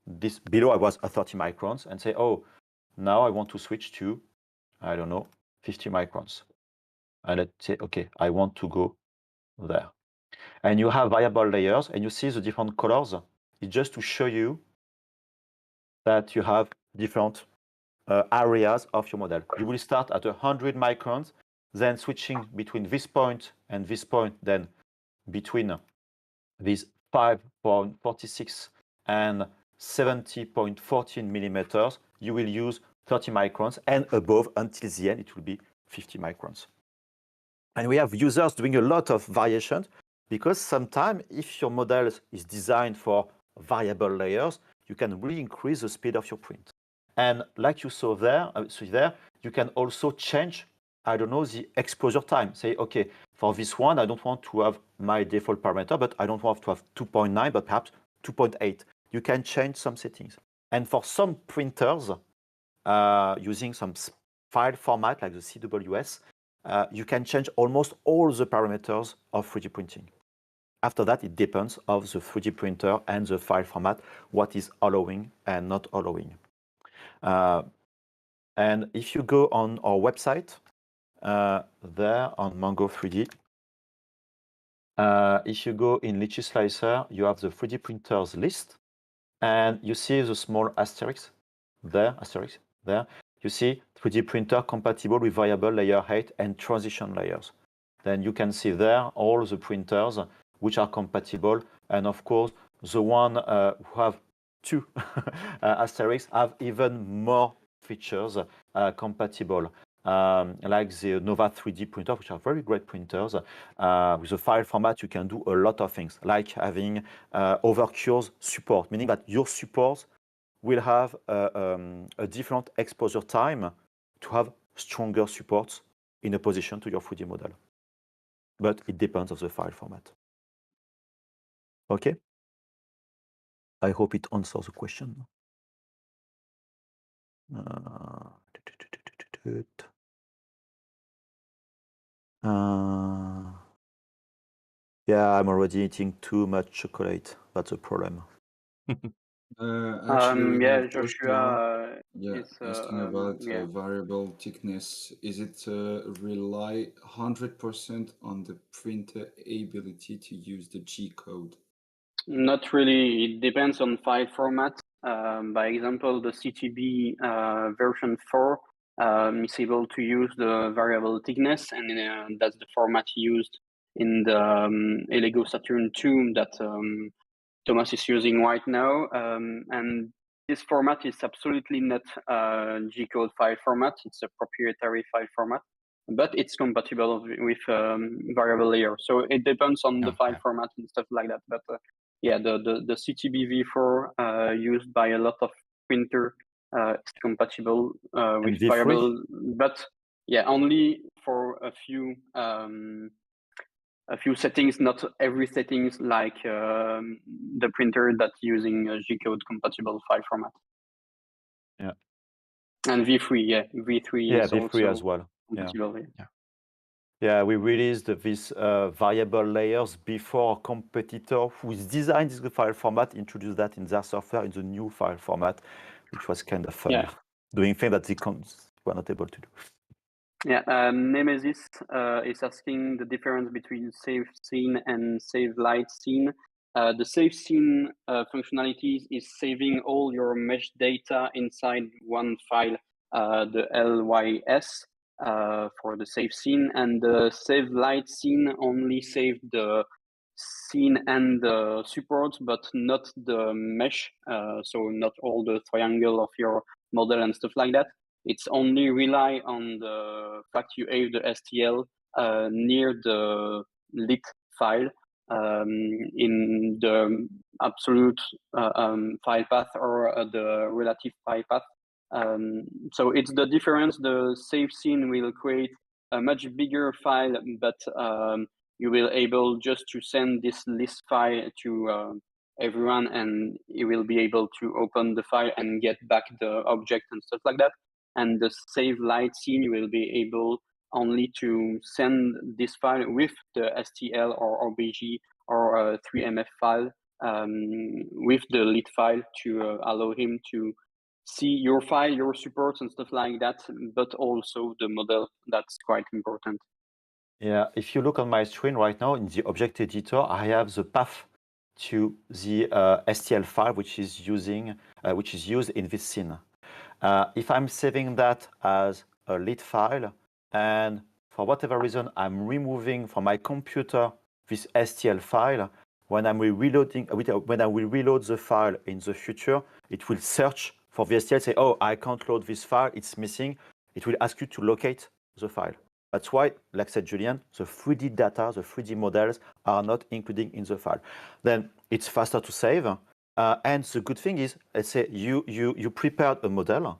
this, below I was at 30 microns and say, oh, now I want to switch to, I don't know, 50 microns. And let's say, okay, I want to go there. And you have variable layers and you see the different colors. It's just to show you that you have different areas of your model. You will start at 100 microns, then switching between this point and this point, then between these 5.46 and 70.14 millimeters, you will use 30 microns, and above until the end, it will be 50 microns. And we have users doing a lot of variations, because sometimes if your model is designed for variable layers, you can really increase the speed of your print. And like you saw there, you can also change, I don't know, the exposure time. Say, okay, for this one, I don't want to have my default parameter, but I don't want to have 2.9, but perhaps 2.8. You can change some settings. And for some printers, using some file format like the CWS, you can change almost all the parameters of 3D printing. After that, it depends on the 3D printer and the file format, what is allowing and not allowing. And if you go on our website, there on Mango 3D, if you go in Lychee Slicer, you have the 3D printers list, and you see the small asterisk there, you see 3D printer compatible with variable layer height and transition layers. Then you can see there all the printers which are compatible, and of course the one who have two asterisks have even more features compatible, like the Nova 3D printer, which are very great printers. With the file format, you can do a lot of things, like having overcures support, meaning that your supports will have a different exposure time to have stronger supports in opposition to your 3D model. But it depends on the file format. Okay? I hope it answers the question. Yeah, I'm already eating too much chocolate. That's a problem. Actually, we yeah, have Joshua is asking about yeah. variable thickness. Is it rely 100% on the printer ability to use the G code? Not really. It depends on file format. By example, the CTB version 4 is able to use the variable thickness, and that's the format used in the Lego Saturn 2 that Thomas is using right now. And this format is absolutely not G-code file format. It's a proprietary file format, but it's compatible with variable layer. So it depends on the file format and stuff like that. But yeah, the CTB v4 used by a lot of printer is compatible with V3? variable, but yeah, only for a few settings, not every settings, like the printer that's using a G-code compatible file format. Yeah. And V3, yeah, V3 is V3 also as well. compatible. Yeah, we released this variable layers before a competitor who designed this file format introduced that in their software in the new file format, which was kind of fun. Yeah. Doing things that they were not able to do. Yeah, Nemesis is asking the difference between save scene and save light scene. The save scene functionality is saving all your mesh data inside one file, the LYS. for the save scene, and the save light scene only saved the scene and the support, but not the mesh. So not all the triangle of your model and stuff like that. It's only rely on the fact you have the STL near the lit file in the absolute file path or the relative file path. So it's the difference. The save scene will create a much bigger file, but you will able just to send this list file to everyone, and you will be able to open the file and get back the object and stuff like that. And the save light scene, you will be able only to send this file with the STL or OBJ or 3MF file with the lit file to allow him to see your file, your supports and stuff like that, but also the model. That's quite important. Yeah, if you look on my screen right now in the object editor, I have the path to the STL file which is used in this scene. If I'm saving that as a lit file, and for whatever reason I'm removing from my computer this STL file, when I will reload the file in the future, it will search for the STL, say, oh, I can't load this file, it's missing. It will ask you to locate the file. That's why, like said Julian, the 3D data, the 3D models are not included in the file. Then it's faster to save. And the good thing is, let's say you prepared a model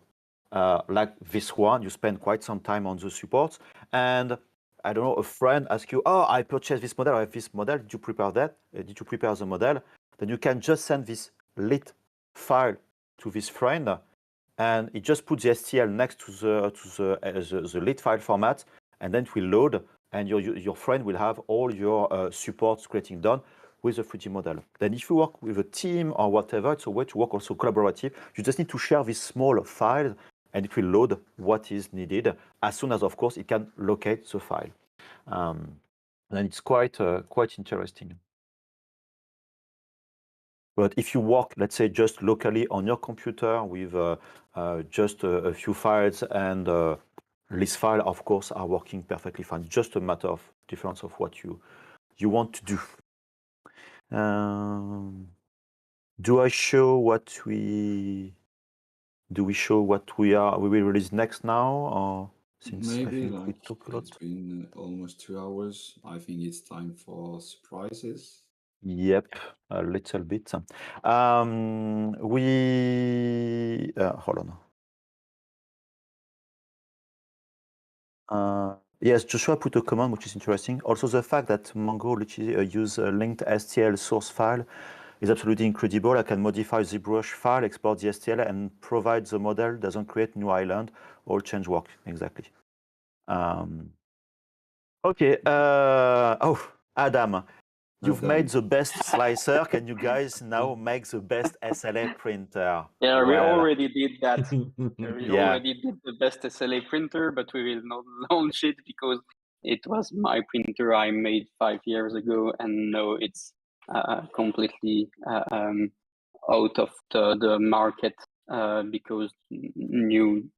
like this one, you spend quite some time on the support, and I don't know, a friend asks you, oh, I purchased this model, I have this model, did you prepare that? Did you prepare the model? Then you can just send this lit file to this friend, and it just puts the STL next to the lit file format, and then it will load, and your friend will have all your support scripting done with a 3D model. Then if you work with a team or whatever, it's a way to work also collaborative. You just need to share this small file, and it will load what is needed as soon as, of course, it can locate the file. And it's quite interesting. But if you work, let's say, just locally on your computer with just a few files, and list file, of course, are working perfectly fine. Just a matter of difference of what you want to do. Do I show what we will release next now, or since Maybe I think we talk a lot? it's been almost 2 hours. I think it's time for surprises. Yep, a little bit. Hold on. Yes, Joshua put a comment which is interesting. Also, the fact that Mongo Lychee use a linked STL source file is absolutely incredible. I can modify the brush file, export the STL, and provide the model. Doesn't create new island. All change work exactly. Okay. Oh, Adam, you've made the best slicer. Can you guys now make the best SLA printer? Yeah, we Well, already did that. We already did the best SLA printer, but we will not launch it because it was my printer I made 5 years ago, and now it's completely out of the market because new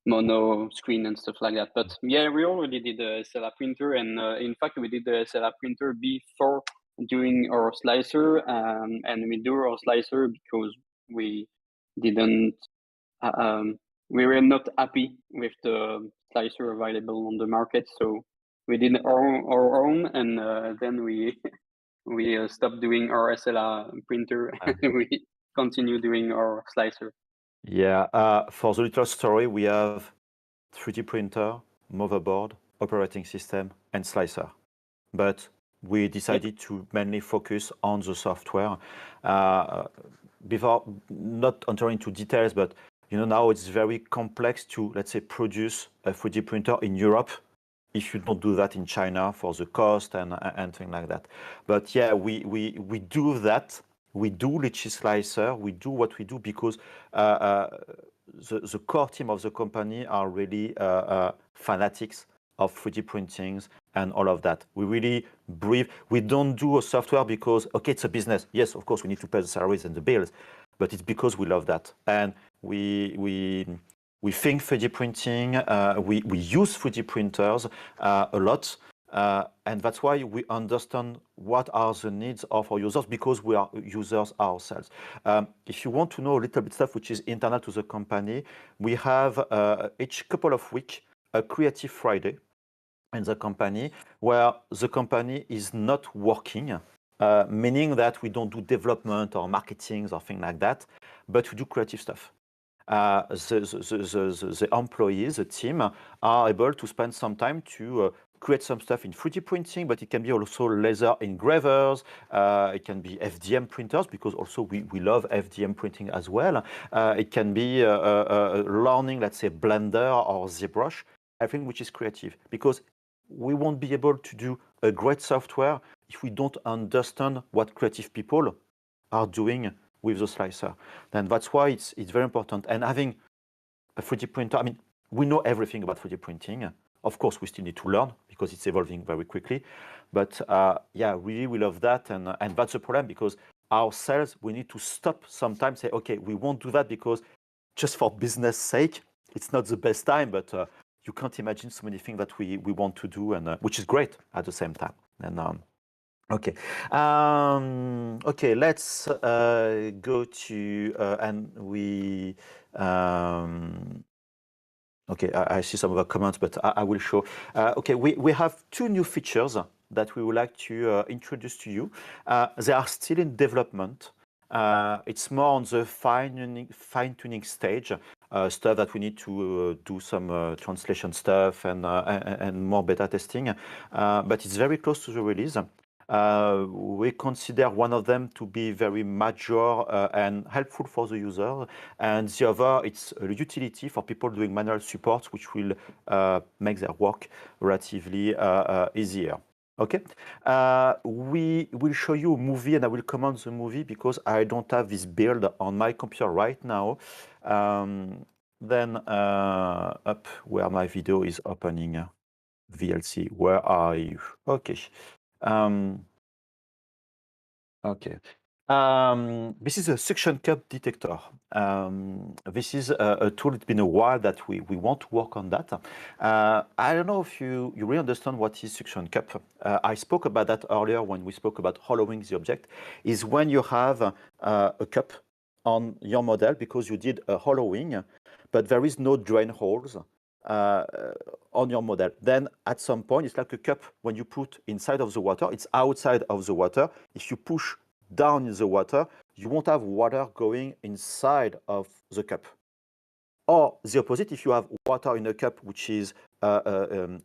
mono screen and stuff like that. But yeah, we already did the SLA printer, and in fact, we did the SLA printer before doing our slicer, and we do our slicer because we didn't, we were not happy with the slicer available on the market, so we did our own, and then we stopped doing our SLA printer and we continue doing our slicer. Yeah, for the little story, we have 3D printer, motherboard, operating system, and slicer. But we decided to mainly focus on the software. Before not entering into details, but now it's very complex to, let's say, produce a 3D printer in Europe if you don't do that in China for the cost and things like that. But yeah, we do that. We do Lychee Slicer. We do what we do because the core team of the company are really fanatics of 3D printings and all of that. We really breathe. We don't do a software because, okay, it's a business. Yes, of course, we need to pay the salaries and the bills, but it's because we love that. And we we think 3D printing, we use 3D printers a lot. And that's why we understand what are the needs of our users, because we are users ourselves. If you want to know a little bit stuff which is internal to the company, we have each couple of weeks a Creative Friday in the company where the company is not working, meaning that we don't do development or marketing or things like that, but we do creative stuff. The employees, the team, are able to spend some time to create some stuff in 3D printing, but it can be also laser engravers, it can be FDM printers, because also we love FDM printing as well. It can be learning, let's say, Blender or ZBrush, everything which is creative, because we won't be able to do a great software if we don't understand what creative people are doing with the slicer. Then that's why it's very important. And having a 3D printer, I mean, we know everything about 3D printing. Of course, we still need to learn because it's evolving very quickly. But yeah, really, we love that. And that's the problem, because ourselves, we need to stop sometimes, say, okay, we won't do that because just for business sake, it's not the best time, but you can't imagine so many things that we want to do, and which is great at the same time. And okay, okay, let's go to and we. Okay, I see some of the comments, but I will show. Okay, we have two new features that we would like to introduce to you. They are still in development. It's more on the fine-tuning stage, stuff that we need to do some translation stuff and more beta testing. But it's very close to the release. We consider one of them to be very mature and helpful for the user, and the other, it's a utility for people doing manual support, which will make their work relatively easier. Okay, we will show you a movie, and I will comment the movie because I don't have this build on my computer right now. Then up where my video is opening, VLC, where are you? Okay. Okay. This is a suction cup detector. This is a tool. It's been a while that we want to work on that. I don't know if you really understand what is suction cup. I spoke about that earlier when we spoke about hollowing the object. Is when you have a cup on your model because you did a hollowing, but there is no drain holes on your model. Then at some point, it's like a cup when you put inside of the water, it's outside of the water. If you push down in the water, you won't have water going inside of the cup. Or the opposite, if you have water in a cup which is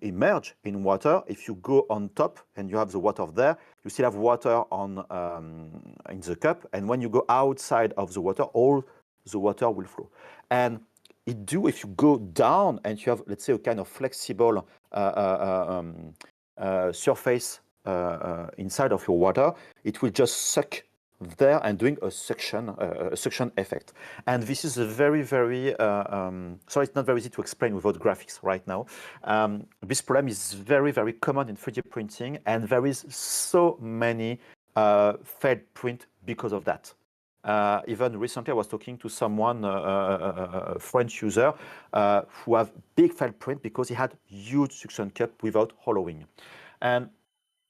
immersed in water, if you go on top and you have the water there, you still have water on in the cup. And when you go outside of the water, all the water will flow. And if you go down and you have, let's say, a kind of flexible surface inside of your water, it will just suck there and doing a suction effect. And this is a very, very, sorry, it's not very easy to explain without graphics right now. This problem is very, very common in 3D printing, and there is so many failed print because of that. Even recently, I was talking to someone, a French user, who have big failed print because he had huge suction cup without hollowing. And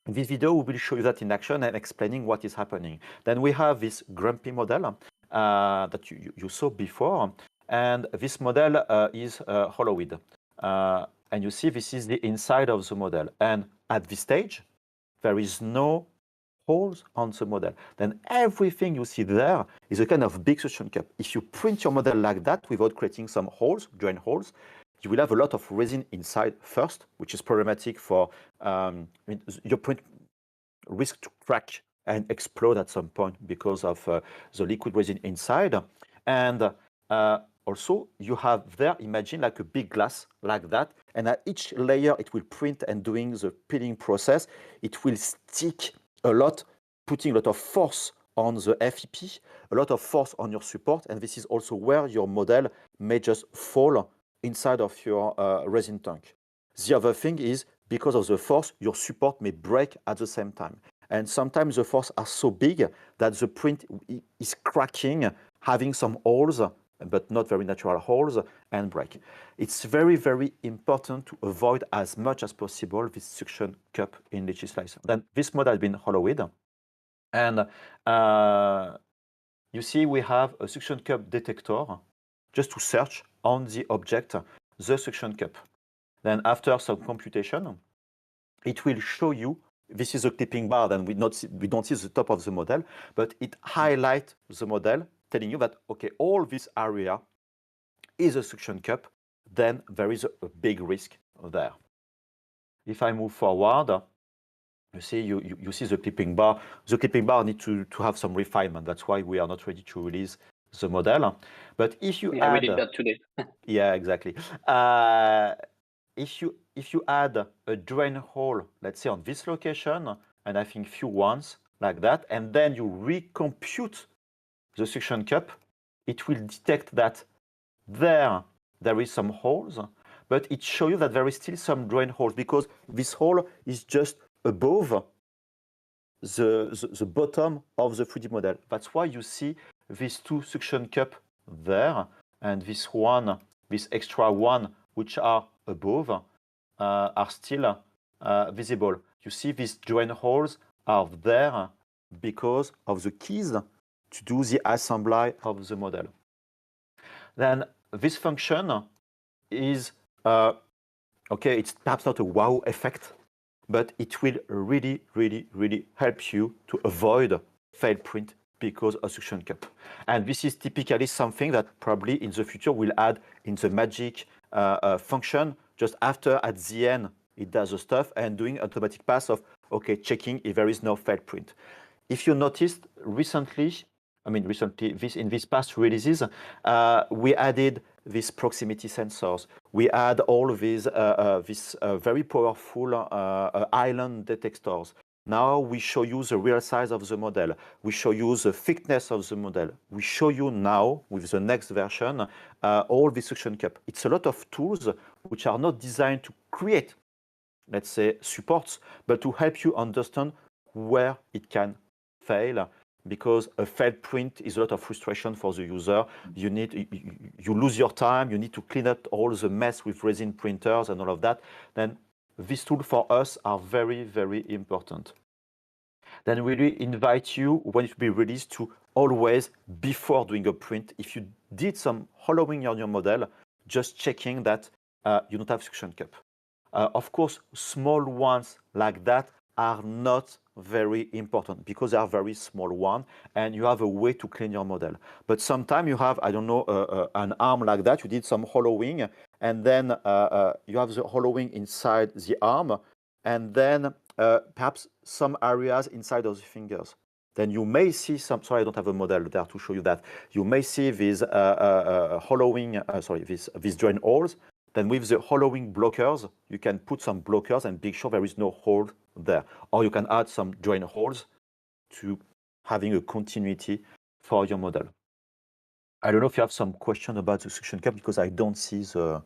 in this video, we will show you that in action and explaining what is happening. Then we have this grumpy model that you saw before, and this model is hollowed. And you see this is the inside of the model. And at this stage, there is no holes on the model. Then everything you see there is a kind of big suction cup. If you print your model like that without creating some holes, drain holes, you will have a lot of resin inside first, which is problematic for your print risk to crack and explode at some point because of the liquid resin inside. And also you have there, imagine like a big glass like that, and at each layer it will print, and doing the peeling process, it will stick a lot, putting a lot of force on the FEP, a lot of force on your support, and this is also where your model may just fall inside of your resin tank. The other thing is, because of the force, your support may break at the same time. And sometimes the force are so big that the print is cracking, having some holes but not very natural holes, and break. It's very, very important to avoid as much as possible this suction cup in Lychee Slicer. Then this model has been hollowed, and you see we have a suction cup detector just to search on the object the suction cup. Then after some computation, it will show you, this is a clipping bar, then we don't see the top of the model, but it highlights the model, telling you that, okay, all this area is a suction cup, then there is a big risk there. If I move forward, you see you see the clipping bar. The clipping bar needs to have some refinement. That's why we are not ready to release the model. But if you add, we did that today. yeah, exactly. If you add a drain hole, let's say on this location, and I think few ones like that, and then you recompute the suction cup, it will detect that there is some holes, but it shows you that there is still some drain holes because this hole is just above the bottom of the 3D model. That's why you see these two suction cups there and this extra one, which are above, are still visible. You see these drain holes are there because of the keys to do the assembly of the model. Then this function is, okay, it's perhaps not a wow effect, but it will really, really, really help you to avoid failed print because of suction cup. And this is typically something that probably in the future we'll add in the magic function just after at the end it does the stuff and doing automatic pass of, okay, checking if there is no failed print. If you noticed recently, in these past releases, we added these proximity sensors. We add all these very powerful island detectors. Now we show you the real size of the model. We show you the thickness of the model. We show you now, with the next version, all the suction cup. It's a lot of tools which are not designed to create, let's say, supports, but to help you understand where it can fail, because a failed print is a lot of frustration for the user. You lose your time, you need to clean up all the mess with resin printers and all of that. Then these tools for us are very, very important. Then we really invite you, when it will be released, to always, before doing a print, if you did some hollowing on your model, just checking that you don't have suction cup. Of course, small ones like that are not very important because they are very small one and you have a way to clean your model. But sometimes you have, I don't know, an arm like that, you did some hollowing and then you have the hollowing inside the arm and then perhaps some areas inside of the fingers. Then you may see some, sorry, I don't have a model there to show you that. You may see these hollowing, these drain holes. Then with the hollowing blockers, you can put some blockers and be sure there is no hole there. Or you can add some drain holes to having a continuity for your model. I don't know if you have some question about the suction cup because I don't see the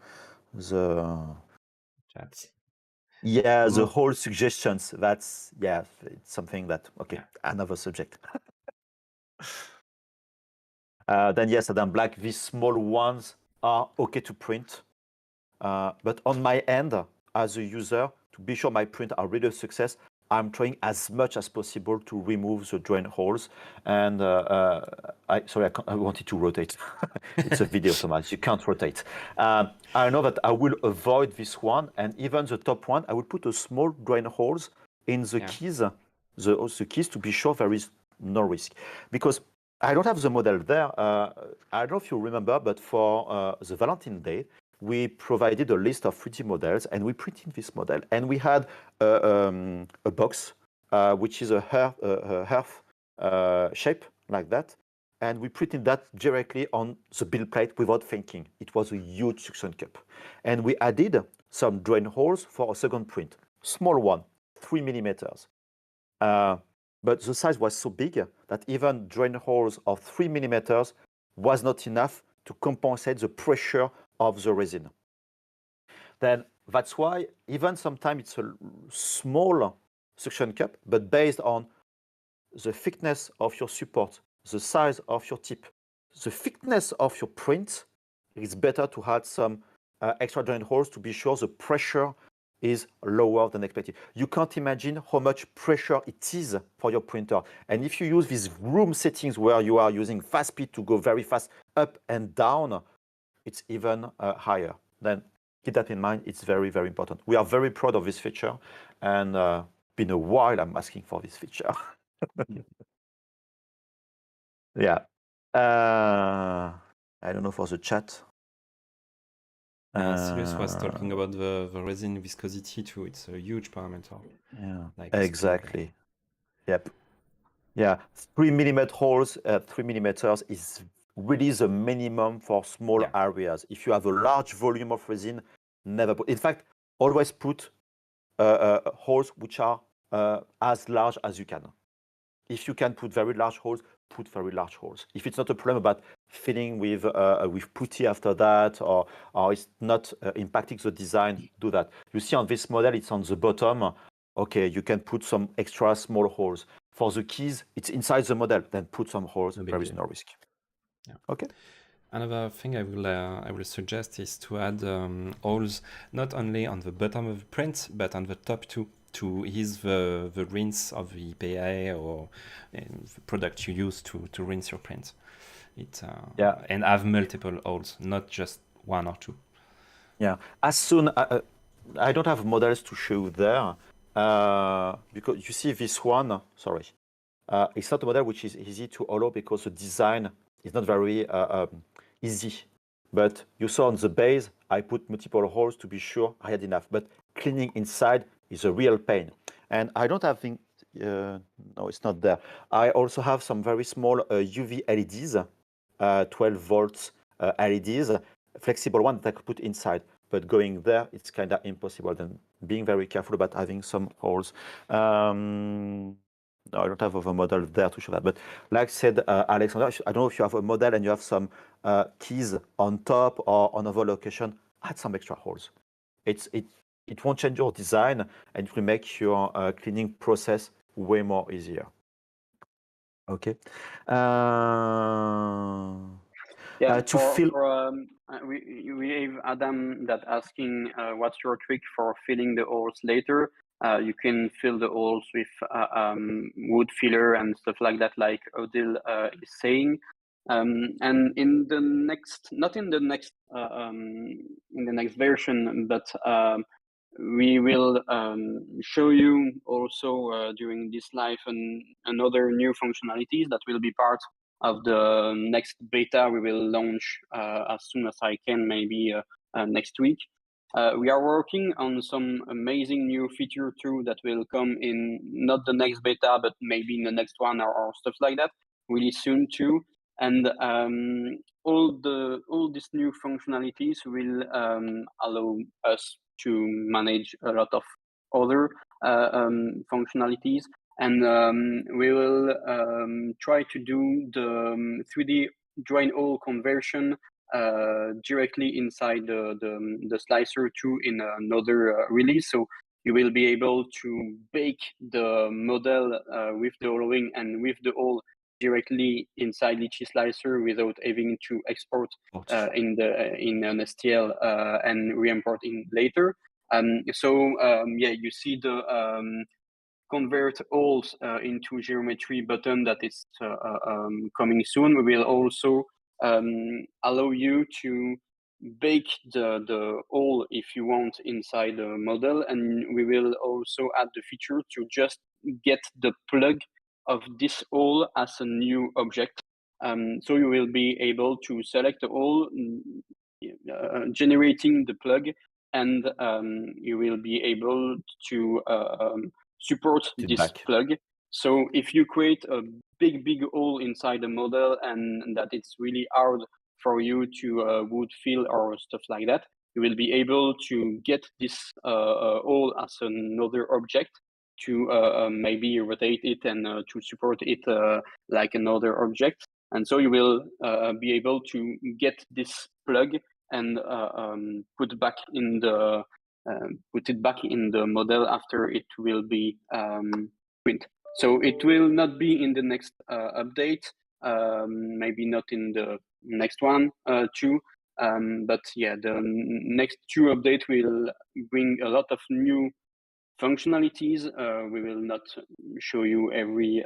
Chat. yeah, the whole suggestions. That's, yeah, it's something that, okay, Yeah. another subject. Then yes, Adam Black, these small ones are okay to print. But on my end, as a user, to be sure my print are really a success, I'm trying as much as possible to remove the drain holes. And I wanted to rotate. It's a video, Thomas. You can't rotate. I know that I will avoid this one, and even the top one, I will put a small drain holes in the keys, the keys, to be sure there is no risk. Because I don't have the model there. I don't know if you remember, but for the Valentine's Day, we provided a list of 3D models and we printed this model. And we had a box, which is a hearth shape like that. And we printed that directly on the build plate without thinking. It was a huge suction cup. And we added some drain holes for a second print. Small one, 3 millimeters. But the size was so big that even drain holes of 3 millimeters was not enough to compensate the pressure of the resin. Then that's why even sometimes it's a small suction cup, but based on the thickness of your support, the size of your tip, the thickness of your print, it's better to add some extra joint holes to be sure the pressure is lower than expected. You can't imagine how much pressure it is for your printer. And if you use these room settings where you are using fast speed to go very fast up and down, it's even higher. Then keep that in mind. It's very, very important. We are very proud of this feature, and been a while I'm asking for this feature. Yeah. I don't know for the chat. Sirius was talking about the resin viscosity too. It's a huge parameter. Yeah, like exactly. Yep. Yeah, 3 mm holes, 3 millimeters is really the minimum for small Yeah. areas. If you have a large volume of resin, never put. In fact, always put holes which are as large as you can. If you can put very large holes, put very large holes. If it's not a problem about filling with putty after that, or it's not impacting the design, do that. You see on this model, it's on the bottom. Okay, you can put some extra small holes. For the keys, it's inside the model. Then put some holes. There is no risk. Yeah. Okay. Another thing I will suggest is to add holes not only on the bottom of the print, but on the top too, to ease the rinse of the EPA or the product you use to rinse your print. And have multiple holes, not just one or two. Yeah. As soon I don't have models to show there because you see this one. Sorry, it's not a model which is easy to follow because the design is not very easy. But you saw on the base, I put multiple holes to be sure I had enough. But cleaning inside is a real pain. And I don't have no, it's not there. I also have some very small UV LEDs, 12 volts LEDs, flexible one that I could put inside. But going there, it's kind of impossible. Then being very careful about having some holes. No, I don't have a model there to show that. But like said, Alexander, I don't know if you have a model and you have some keys on top or on another location, add some extra holes. It won't change your design, and it will make your cleaning process way more easier. Okay. Yeah, to fill. We have Adam that asking what's your trick for filling the holes later. You can fill the holes with wood filler and stuff like that, like Odile is saying. And in the next, not in the next version, but we will show you also during this live another new functionalities that will be part of the next beta we will launch as soon as I can, maybe next week. We are working on some amazing new feature too that will come in not the next beta, but maybe in the next one or stuff like that really soon too. And all these new functionalities will allow us to manage a lot of other functionalities. And we will try to do the 3D drain hole conversion directly inside the slicer too in another release. So you will be able to bake the model with the hollowing and with the hole directly inside Lychee Slicer without having to export in an STL and re-import in later. Yeah, you see the convert holes into geometry button that is coming soon. We will also allow you to bake the hole if you want inside the model, and we will also add the feature to just get the plug of this hole as a new object. So you will be able to select the hole, generating the plug, and you will be able to support this plug. So if you create a big hole inside the model and that it's really hard for you to wood fill or stuff like that, you will be able to get this hole as another object to maybe rotate it and to support it like another object. And so you will be able to get this plug and put it back in the model after it will be print. So it will not be in the next update. maybe not in the next one too. But yeah, the next 2 updates will bring a lot of new functionalities. We will not show you every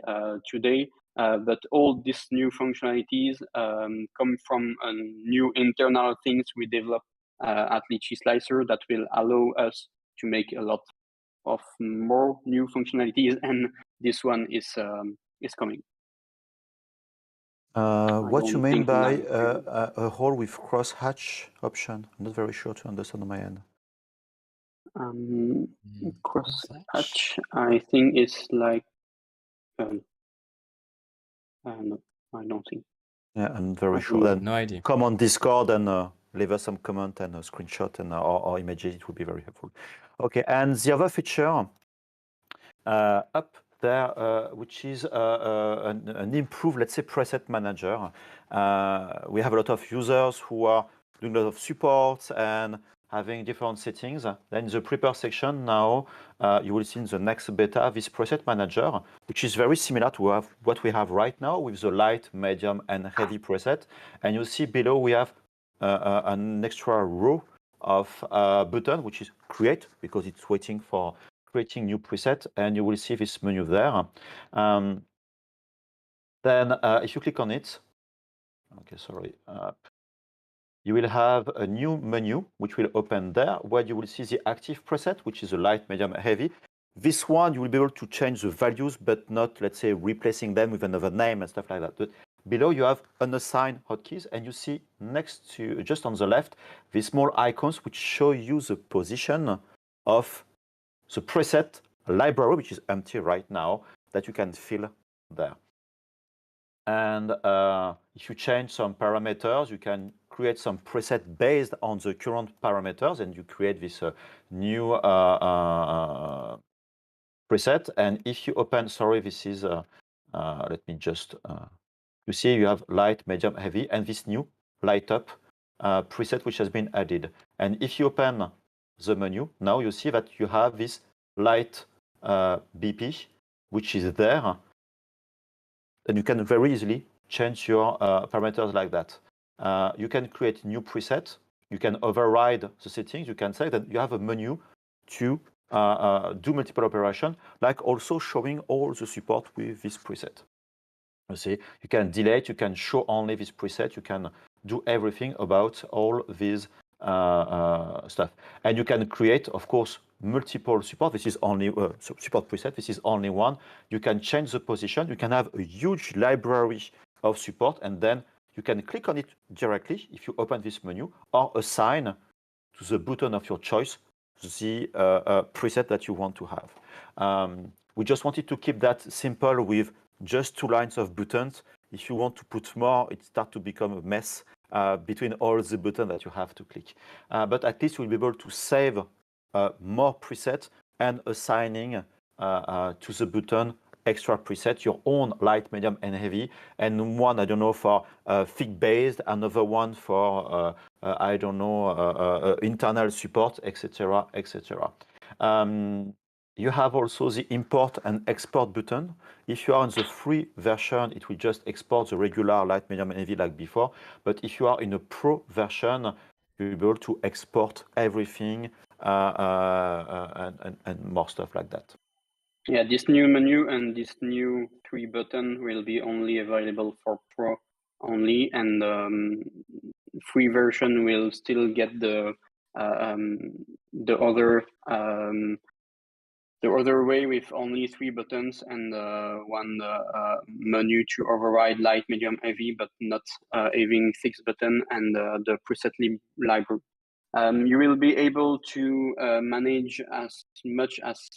today, but all these new functionalities come from new internal things we developed at Lychee Slicer that will allow us to make a lot of more new functionalities, and this one is coming. What you don't mean think by like a hole with cross-hatch option? I'm not very sure to understand on my end. cross hatch, I think it's like no, I don't think. Yeah, I'm very I sure. think Then No idea. come on Discord and leave us some comment and a screenshot and or images. It would be very helpful. Okay, and the other feature up there, which is an improved, let's say, preset manager. We have a lot of users who are doing a lot of support and having different settings. Then in the prepare section now, you will see in the next beta this preset manager, which is very similar to what we have right now with the light, medium, and heavy preset. And you see below we have an extra row of button, which is create, because it's waiting for creating new preset, and you will see this menu there. Then if you click on it, okay, sorry, you will have a new menu which will open there, where you will see the active preset, which is a light, medium, heavy. This one you will be able to change the values, but not, let's say, replacing them with another name and stuff like that. But below you have unassigned hotkeys, and you see next to, just on the left, these small icons which show you the position of the preset library, which is empty right now, that you can fill there. And if you change some parameters, you can create some preset based on the current parameters, and you create this new preset. And if you open, sorry, this is, let me just, you see you have light, medium, heavy, and this new light up preset which has been added. And if you open the menu, now you see that you have this light BP, which is there, and you can very easily change your parameters like that. You can create new preset, you can override the settings, you can say that you have a menu to do multiple operations, like also showing all the support with this preset. You see, you can delete, you can show only this preset, you can do everything about all these stuff. And you can create, of course, multiple support. This is only support preset. This is only one. You can change the position. You can have a huge library of support, and then you can click on it directly if you open this menu, or assign to the button of your choice the preset that you want to have. We just wanted to keep that simple with just 2 lines of buttons. If you want to put more, it starts to become a mess between all the buttons that you have to click. But at least you'll be able to save more presets and assigning to the button extra preset, your own light, medium, and heavy, and one, I don't know, for thick based, another one for I don't know, internal support, etc., etc. You have also the import and export button. If you are in the free version, it will just export the regular light, medium, and heavy like before. But if you are in a pro version, you'll be able to export everything and more stuff like that. Yeah, this new menu and this new 3 button will be only available for Pro only, and free version will still get the other way with only 3 buttons and one menu to override light, medium, heavy, but not having 6 buttons and the preset library. You will be able to manage as much as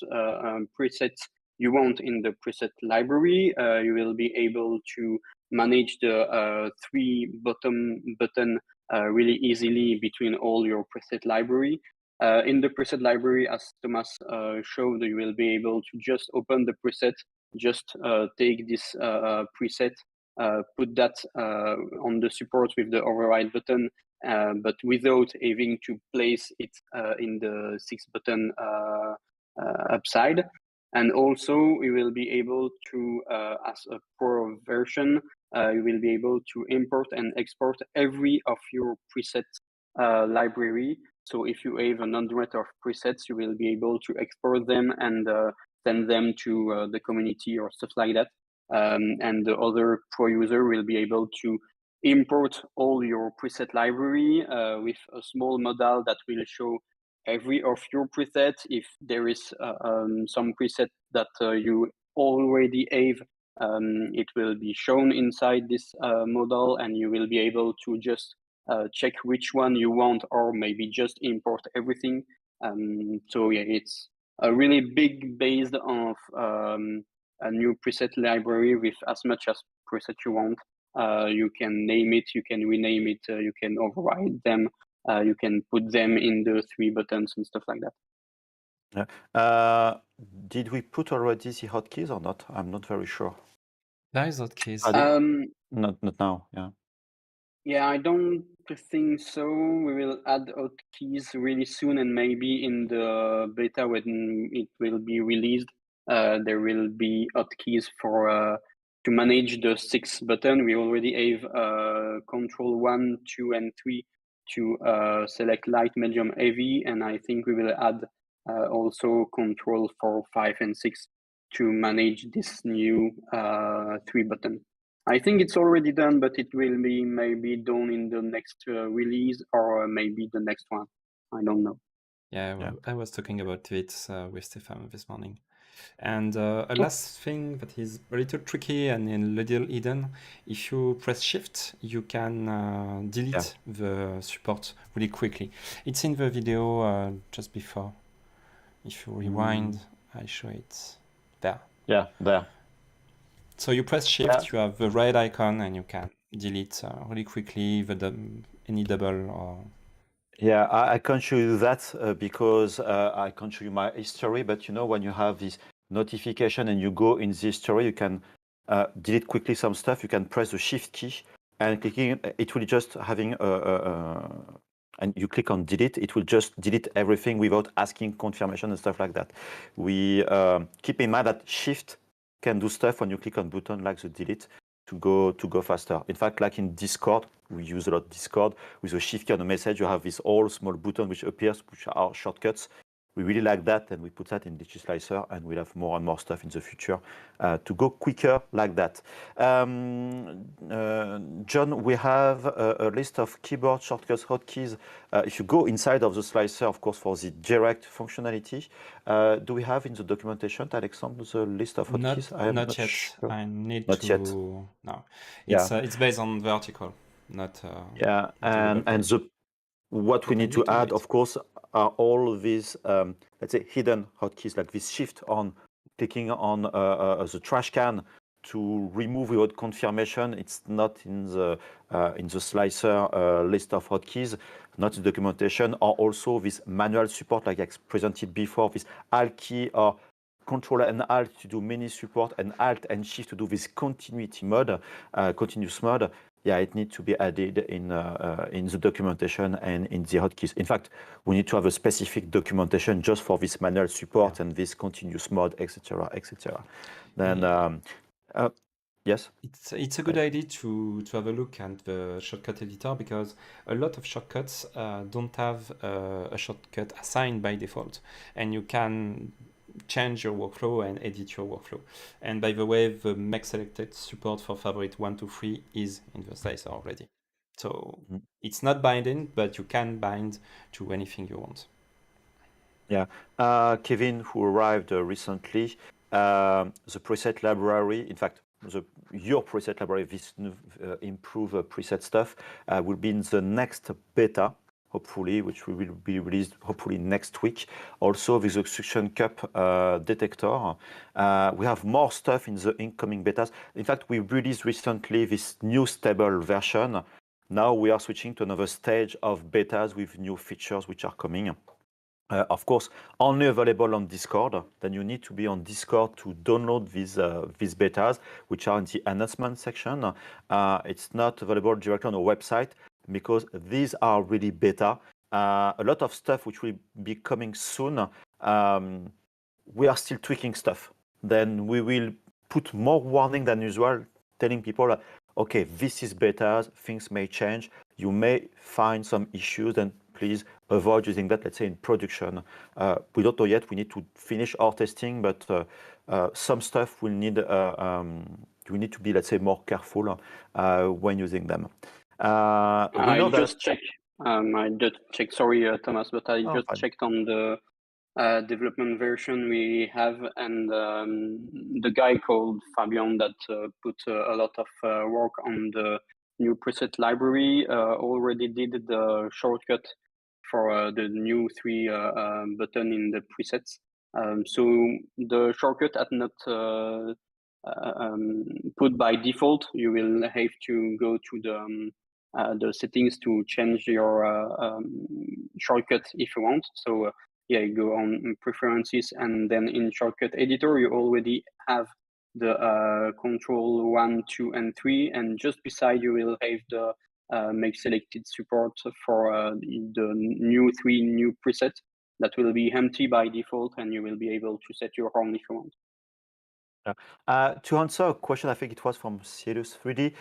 presets you want in the preset library. You will be able to manage the 3 button really easily between all your preset library. In the preset library, as Thomas showed, you will be able to just open the preset, just take this preset, put that on the support with the override button, but without having to place it in the 6 button upside. And also we will be able to, as a pro version, you will be able to import and export every of your preset library. So if you have an hundred of presets, you will be able to export them and send them to the community or stuff like that. And the other pro user will be able to import all your preset library with a small modal that will show every of your presets. If there is some preset that you already have, it will be shown inside this modal, and you will be able to just check which one you want, or maybe just import everything. So yeah, it's a really big base of a new preset library with as much as preset you want. You can name it, you can rename it, you can override them, you can put them in the 3 buttons and stuff like that. Yeah. Did we put already the hotkeys or not? I'm not very sure. There is hotkeys. Not now. Yeah. Yeah, I don't think so. We will add hotkeys really soon, and maybe in the beta when it will be released, there will be hotkeys for to manage the 6 button. We already have control 1, 2, and 3 to select light, medium, heavy, and I think we will add also control 4, 5, and 6 to manage this new 3 button. I think it's already done, but it will be maybe done in the next release, or maybe the next one. I don't know. Yeah, Yeah. I was talking about it with Stefan this morning. And a last thing that is a little tricky and a little hidden, if you press Shift, you can delete the support really quickly. It's in the video just before. If you rewind, I show it there. Yeah, there. So you press Shift, you have the red icon, and you can delete really quickly any double or... Yeah, I can't show you that because I can't show you my history. But you know, when you have this notification and you go in the history, you can delete quickly some stuff. You can press the Shift key and clicking it will just having and you click on delete. It will just delete everything without asking confirmation and stuff like that. We keep in mind that Shift can do stuff when you click on button like the delete to go faster. In fact, like in Discord, we use a lot Discord. With a Shift key on a message, you have this all small button which appears, which are shortcuts. We really like that, and we put that in Lychee Slicer, and we'll have more and more stuff in the future to go quicker like that. John, we have a list of keyboard shortcuts, hotkeys. If you go inside of the slicer, of course, for the direct functionality, do we have in the documentation, Alexandre, the list of hotkeys? Not yet. Sure. I need Not to... yet. No. Yeah. It's based on vertical, not... yeah, and what we need to add, of course, are all these, let's say, hidden hotkeys, like this Shift on, clicking on the trash can to remove without confirmation. It's not in the slicer list of hotkeys, not in documentation, or also this manual support, like I presented before, this Alt key or Control and Alt to do many support, and Alt and Shift to do this continuity mode, continuous mode. Yeah, it needs to be added in the documentation and in the hotkeys. In fact, we need to have a specific documentation just for this manual support and this continuous mode, etc., etc. Then, yes. It's a good idea to have a look at the shortcut editor, because a lot of shortcuts don't have a shortcut assigned by default, and you can change your workflow and edit your workflow. And by the way, the make selected support for favorite 1, 2, 3 is in the slicer already. So it's not binding, but you can bind to anything you want. Yeah. Kevin, who arrived recently, the preset library, in fact, your preset library, this improve preset stuff, will be in the next beta, hopefully, which will be released hopefully next week. Also with the suction cup detector. We have more stuff in the incoming betas. In fact, we released recently this new stable version. Now we are switching to another stage of betas with new features which are coming. Of course, only available on Discord. Then you need to be on Discord to download these betas, which are in the announcement section. It's not available directly on our website because these are really beta. A lot of stuff which will be coming soon. We are still tweaking stuff. Then we will put more warning than usual, telling people okay, this is better, things may change, you may find some issues, and please avoid using that, let's say, in production. We don't know yet, we need to finish our testing, but some stuff will need, we need to be, let's say, more careful when using them. We know I that. just checked. I just checked. Sorry, Thomas, but I just Fine. checked on the development version we have, and the guy called Fabian that put a lot of work on the new preset library already did the shortcut for the new 3 button in the presets. So the shortcut had not put by default. You will have to go to the settings to change your shortcut if you want. So yeah, you go on preferences, and then in shortcut editor, you already have the control 1, 2, and 3, and just beside you will have the make selected support for the new 3 new presets that will be empty by default, and you will be able to set your own if you want. To answer a question, I think it was from Sirius 3D,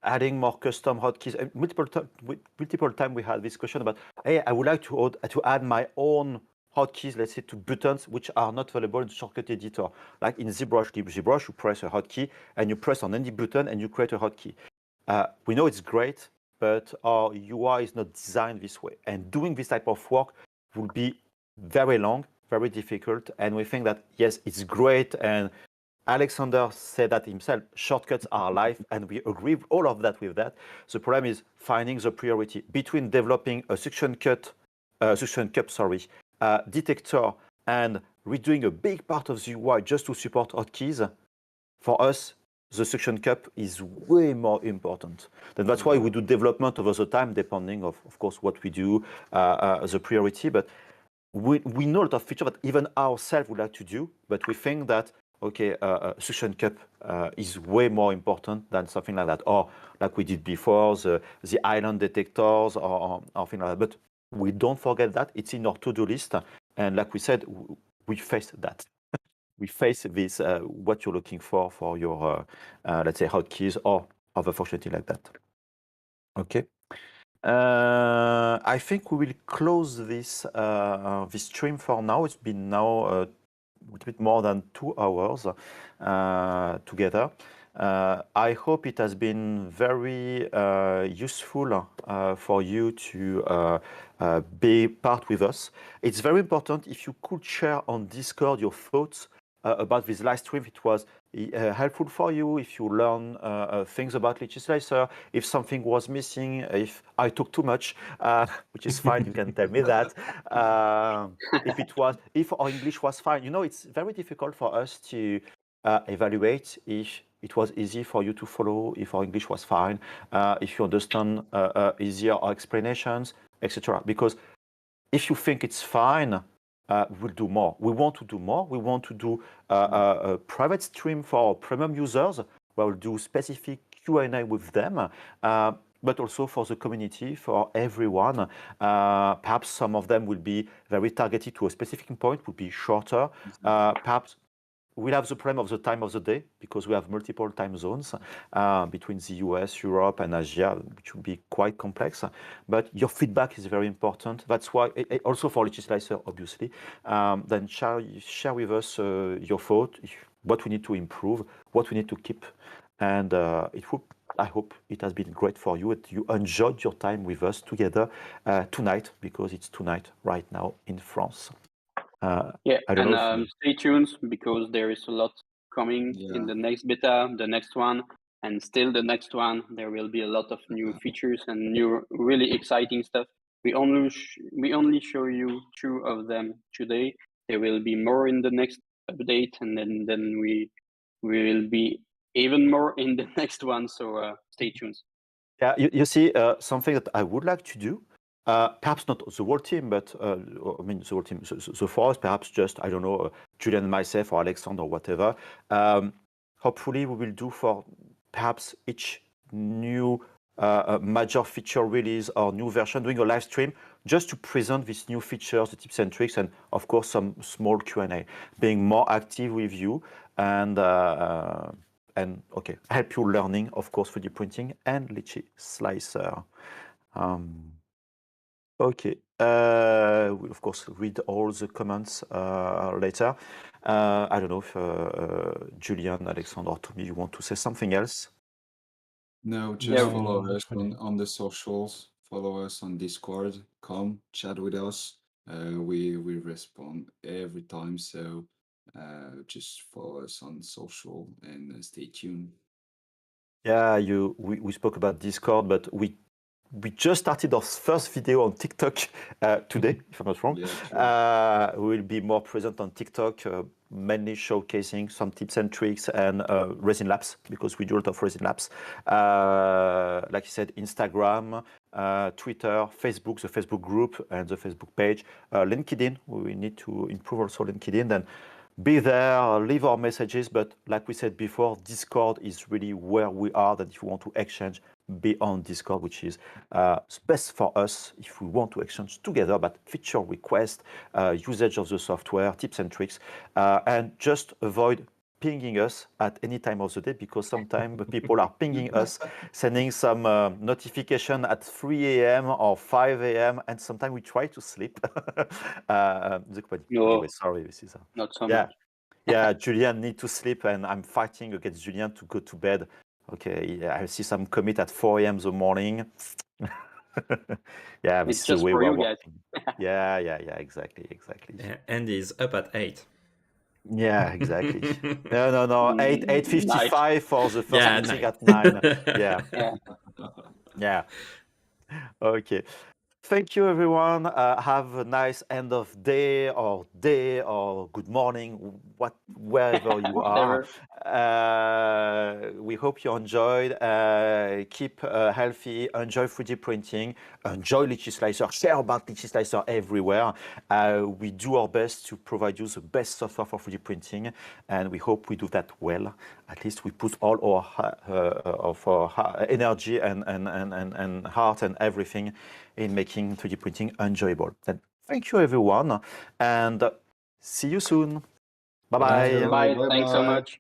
adding more custom hotkeys. Multiple time we had this question about, hey, I would like to add my own hotkeys, let's say, to buttons which are not available in shortcut editor. Like in ZBrush, you press a hotkey and you press on any button and you create a hotkey. We know it's great, but our UI is not designed this way. And doing this type of work will be very long, very difficult. And we think that, yes, it's great. And Alexander said that himself, shortcuts are life, and we agree with all of that with that. The problem is finding the priority between developing a suction cup detector and redoing a big part of the UI just to support hotkeys. For us, the suction cup is way more important. And that's why we do development over the time, depending of course, what we do, the priority. But we know a lot of features that even ourselves would like to do, but we think that okay, suction cup is way more important than something like that, or like we did before, the island detectors or things like that. But we don't forget that it's in our to-do list, and like we said, we face that. We face this what you're looking for your let's say hotkeys or other functionality like that. Okay. I think we will close this this stream for now. It's been now a little bit more than 2 hours together. I hope it has been very useful for you to be part with us. It's very important if you could share on Discord your thoughts about this live stream. It was helpful for you if you learn things about Lychee Slicer, if something was missing, if I talk too much, which is fine, you can tell me that. If our English was fine. You know, it's very difficult for us to evaluate if it was easy for you to follow, if our English was fine, if you understand easier our explanations, etc. Because if you think it's fine, we'll do more. We want to do more. We want to do a private stream for premium users where we'll do specific Q&A with them, but also for the community, for everyone. Perhaps some of them will be very targeted to a specific point, will be shorter. Perhaps we'll have the problem of the time of the day because we have multiple time zones between the US, Europe, and Asia, which will be quite complex. But your feedback is very important. That's why, also for Lychee Slicer, obviously, then share with us your thought, what we need to improve, what we need to keep. And I hope it has been great for you. You enjoyed your time with us together tonight, because it's tonight right now in France. Yeah, I don't know and stay tuned because there is a lot coming in the next beta, the next one, and still the next one. There will be a lot of new features and new, really exciting stuff. We only show you 2 of them today. There will be more in the next update, and then we will be even more in the next one. So stay tuned. Yeah, you see, something that I would like to do, perhaps not the whole team, but I mean the whole team. So for us, perhaps just, I don't know, Julian and myself or Alexandre or whatever. Hopefully, we will do for perhaps each new major feature release or new version, doing a live stream just to present these new features, the tips and tricks, and of course some small Q&A, being more active with you and and help you learning, of course, 3D printing and Lychee Slicer. Okay. We of course read all the comments later. I don't know if Julian, Alexandre, or Tommy, you want to say something else? No, just Yeah. follow us Funny. on the socials. Follow us on Discord. Come chat with us. We respond every time. So just follow us on social and stay tuned. Yeah, we spoke about Discord, but we just started our first video on TikTok today, if I'm not wrong. Yeah, true. We will be more present on TikTok, mainly showcasing some tips and tricks and resin labs, because we do a lot of resin labs. Like you said, Instagram, Twitter, Facebook, the Facebook group and the Facebook page, LinkedIn. We need to improve also LinkedIn. Then be there, leave our messages. But like we said before, Discord is really where we are. That if you want to exchange, be on Discord, which is best for us if we want to exchange together, but feature request, usage of the software, tips and tricks, and just avoid pinging us at any time of the day, because sometimes people are pinging us, sending some notification at 3 a.m. or 5 a.m. and sometimes we try to sleep. No, Anyway, sorry, this is not so yeah. much. Yeah, Julian need to sleep, and I'm fighting against Julian to go to bed. Okay, yeah, I see some commit at 4 a.m. the morning. Yeah, this It's is the just way for we're you guys. working. Yeah, exactly. And he's up at 8. Yeah, exactly. No. 8:55 for the first Yeah, meeting 9. at 9. Yeah, Yeah. yeah. Okay. Thank you, everyone. Have a nice end of day or good morning, wherever you are. Whatever. We hope you enjoyed. Keep healthy. Enjoy 3D printing. Enjoy Lychee Slicer. Share about Lychee Slicer everywhere. We do our best to provide you the best software for 3D printing, and we hope we do that well. At least we put all our energy and heart and everything in making 3D printing enjoyable. Then thank you, everyone, and see you soon. Bye Thank bye. you. Bye. Bye Thanks so bye. much.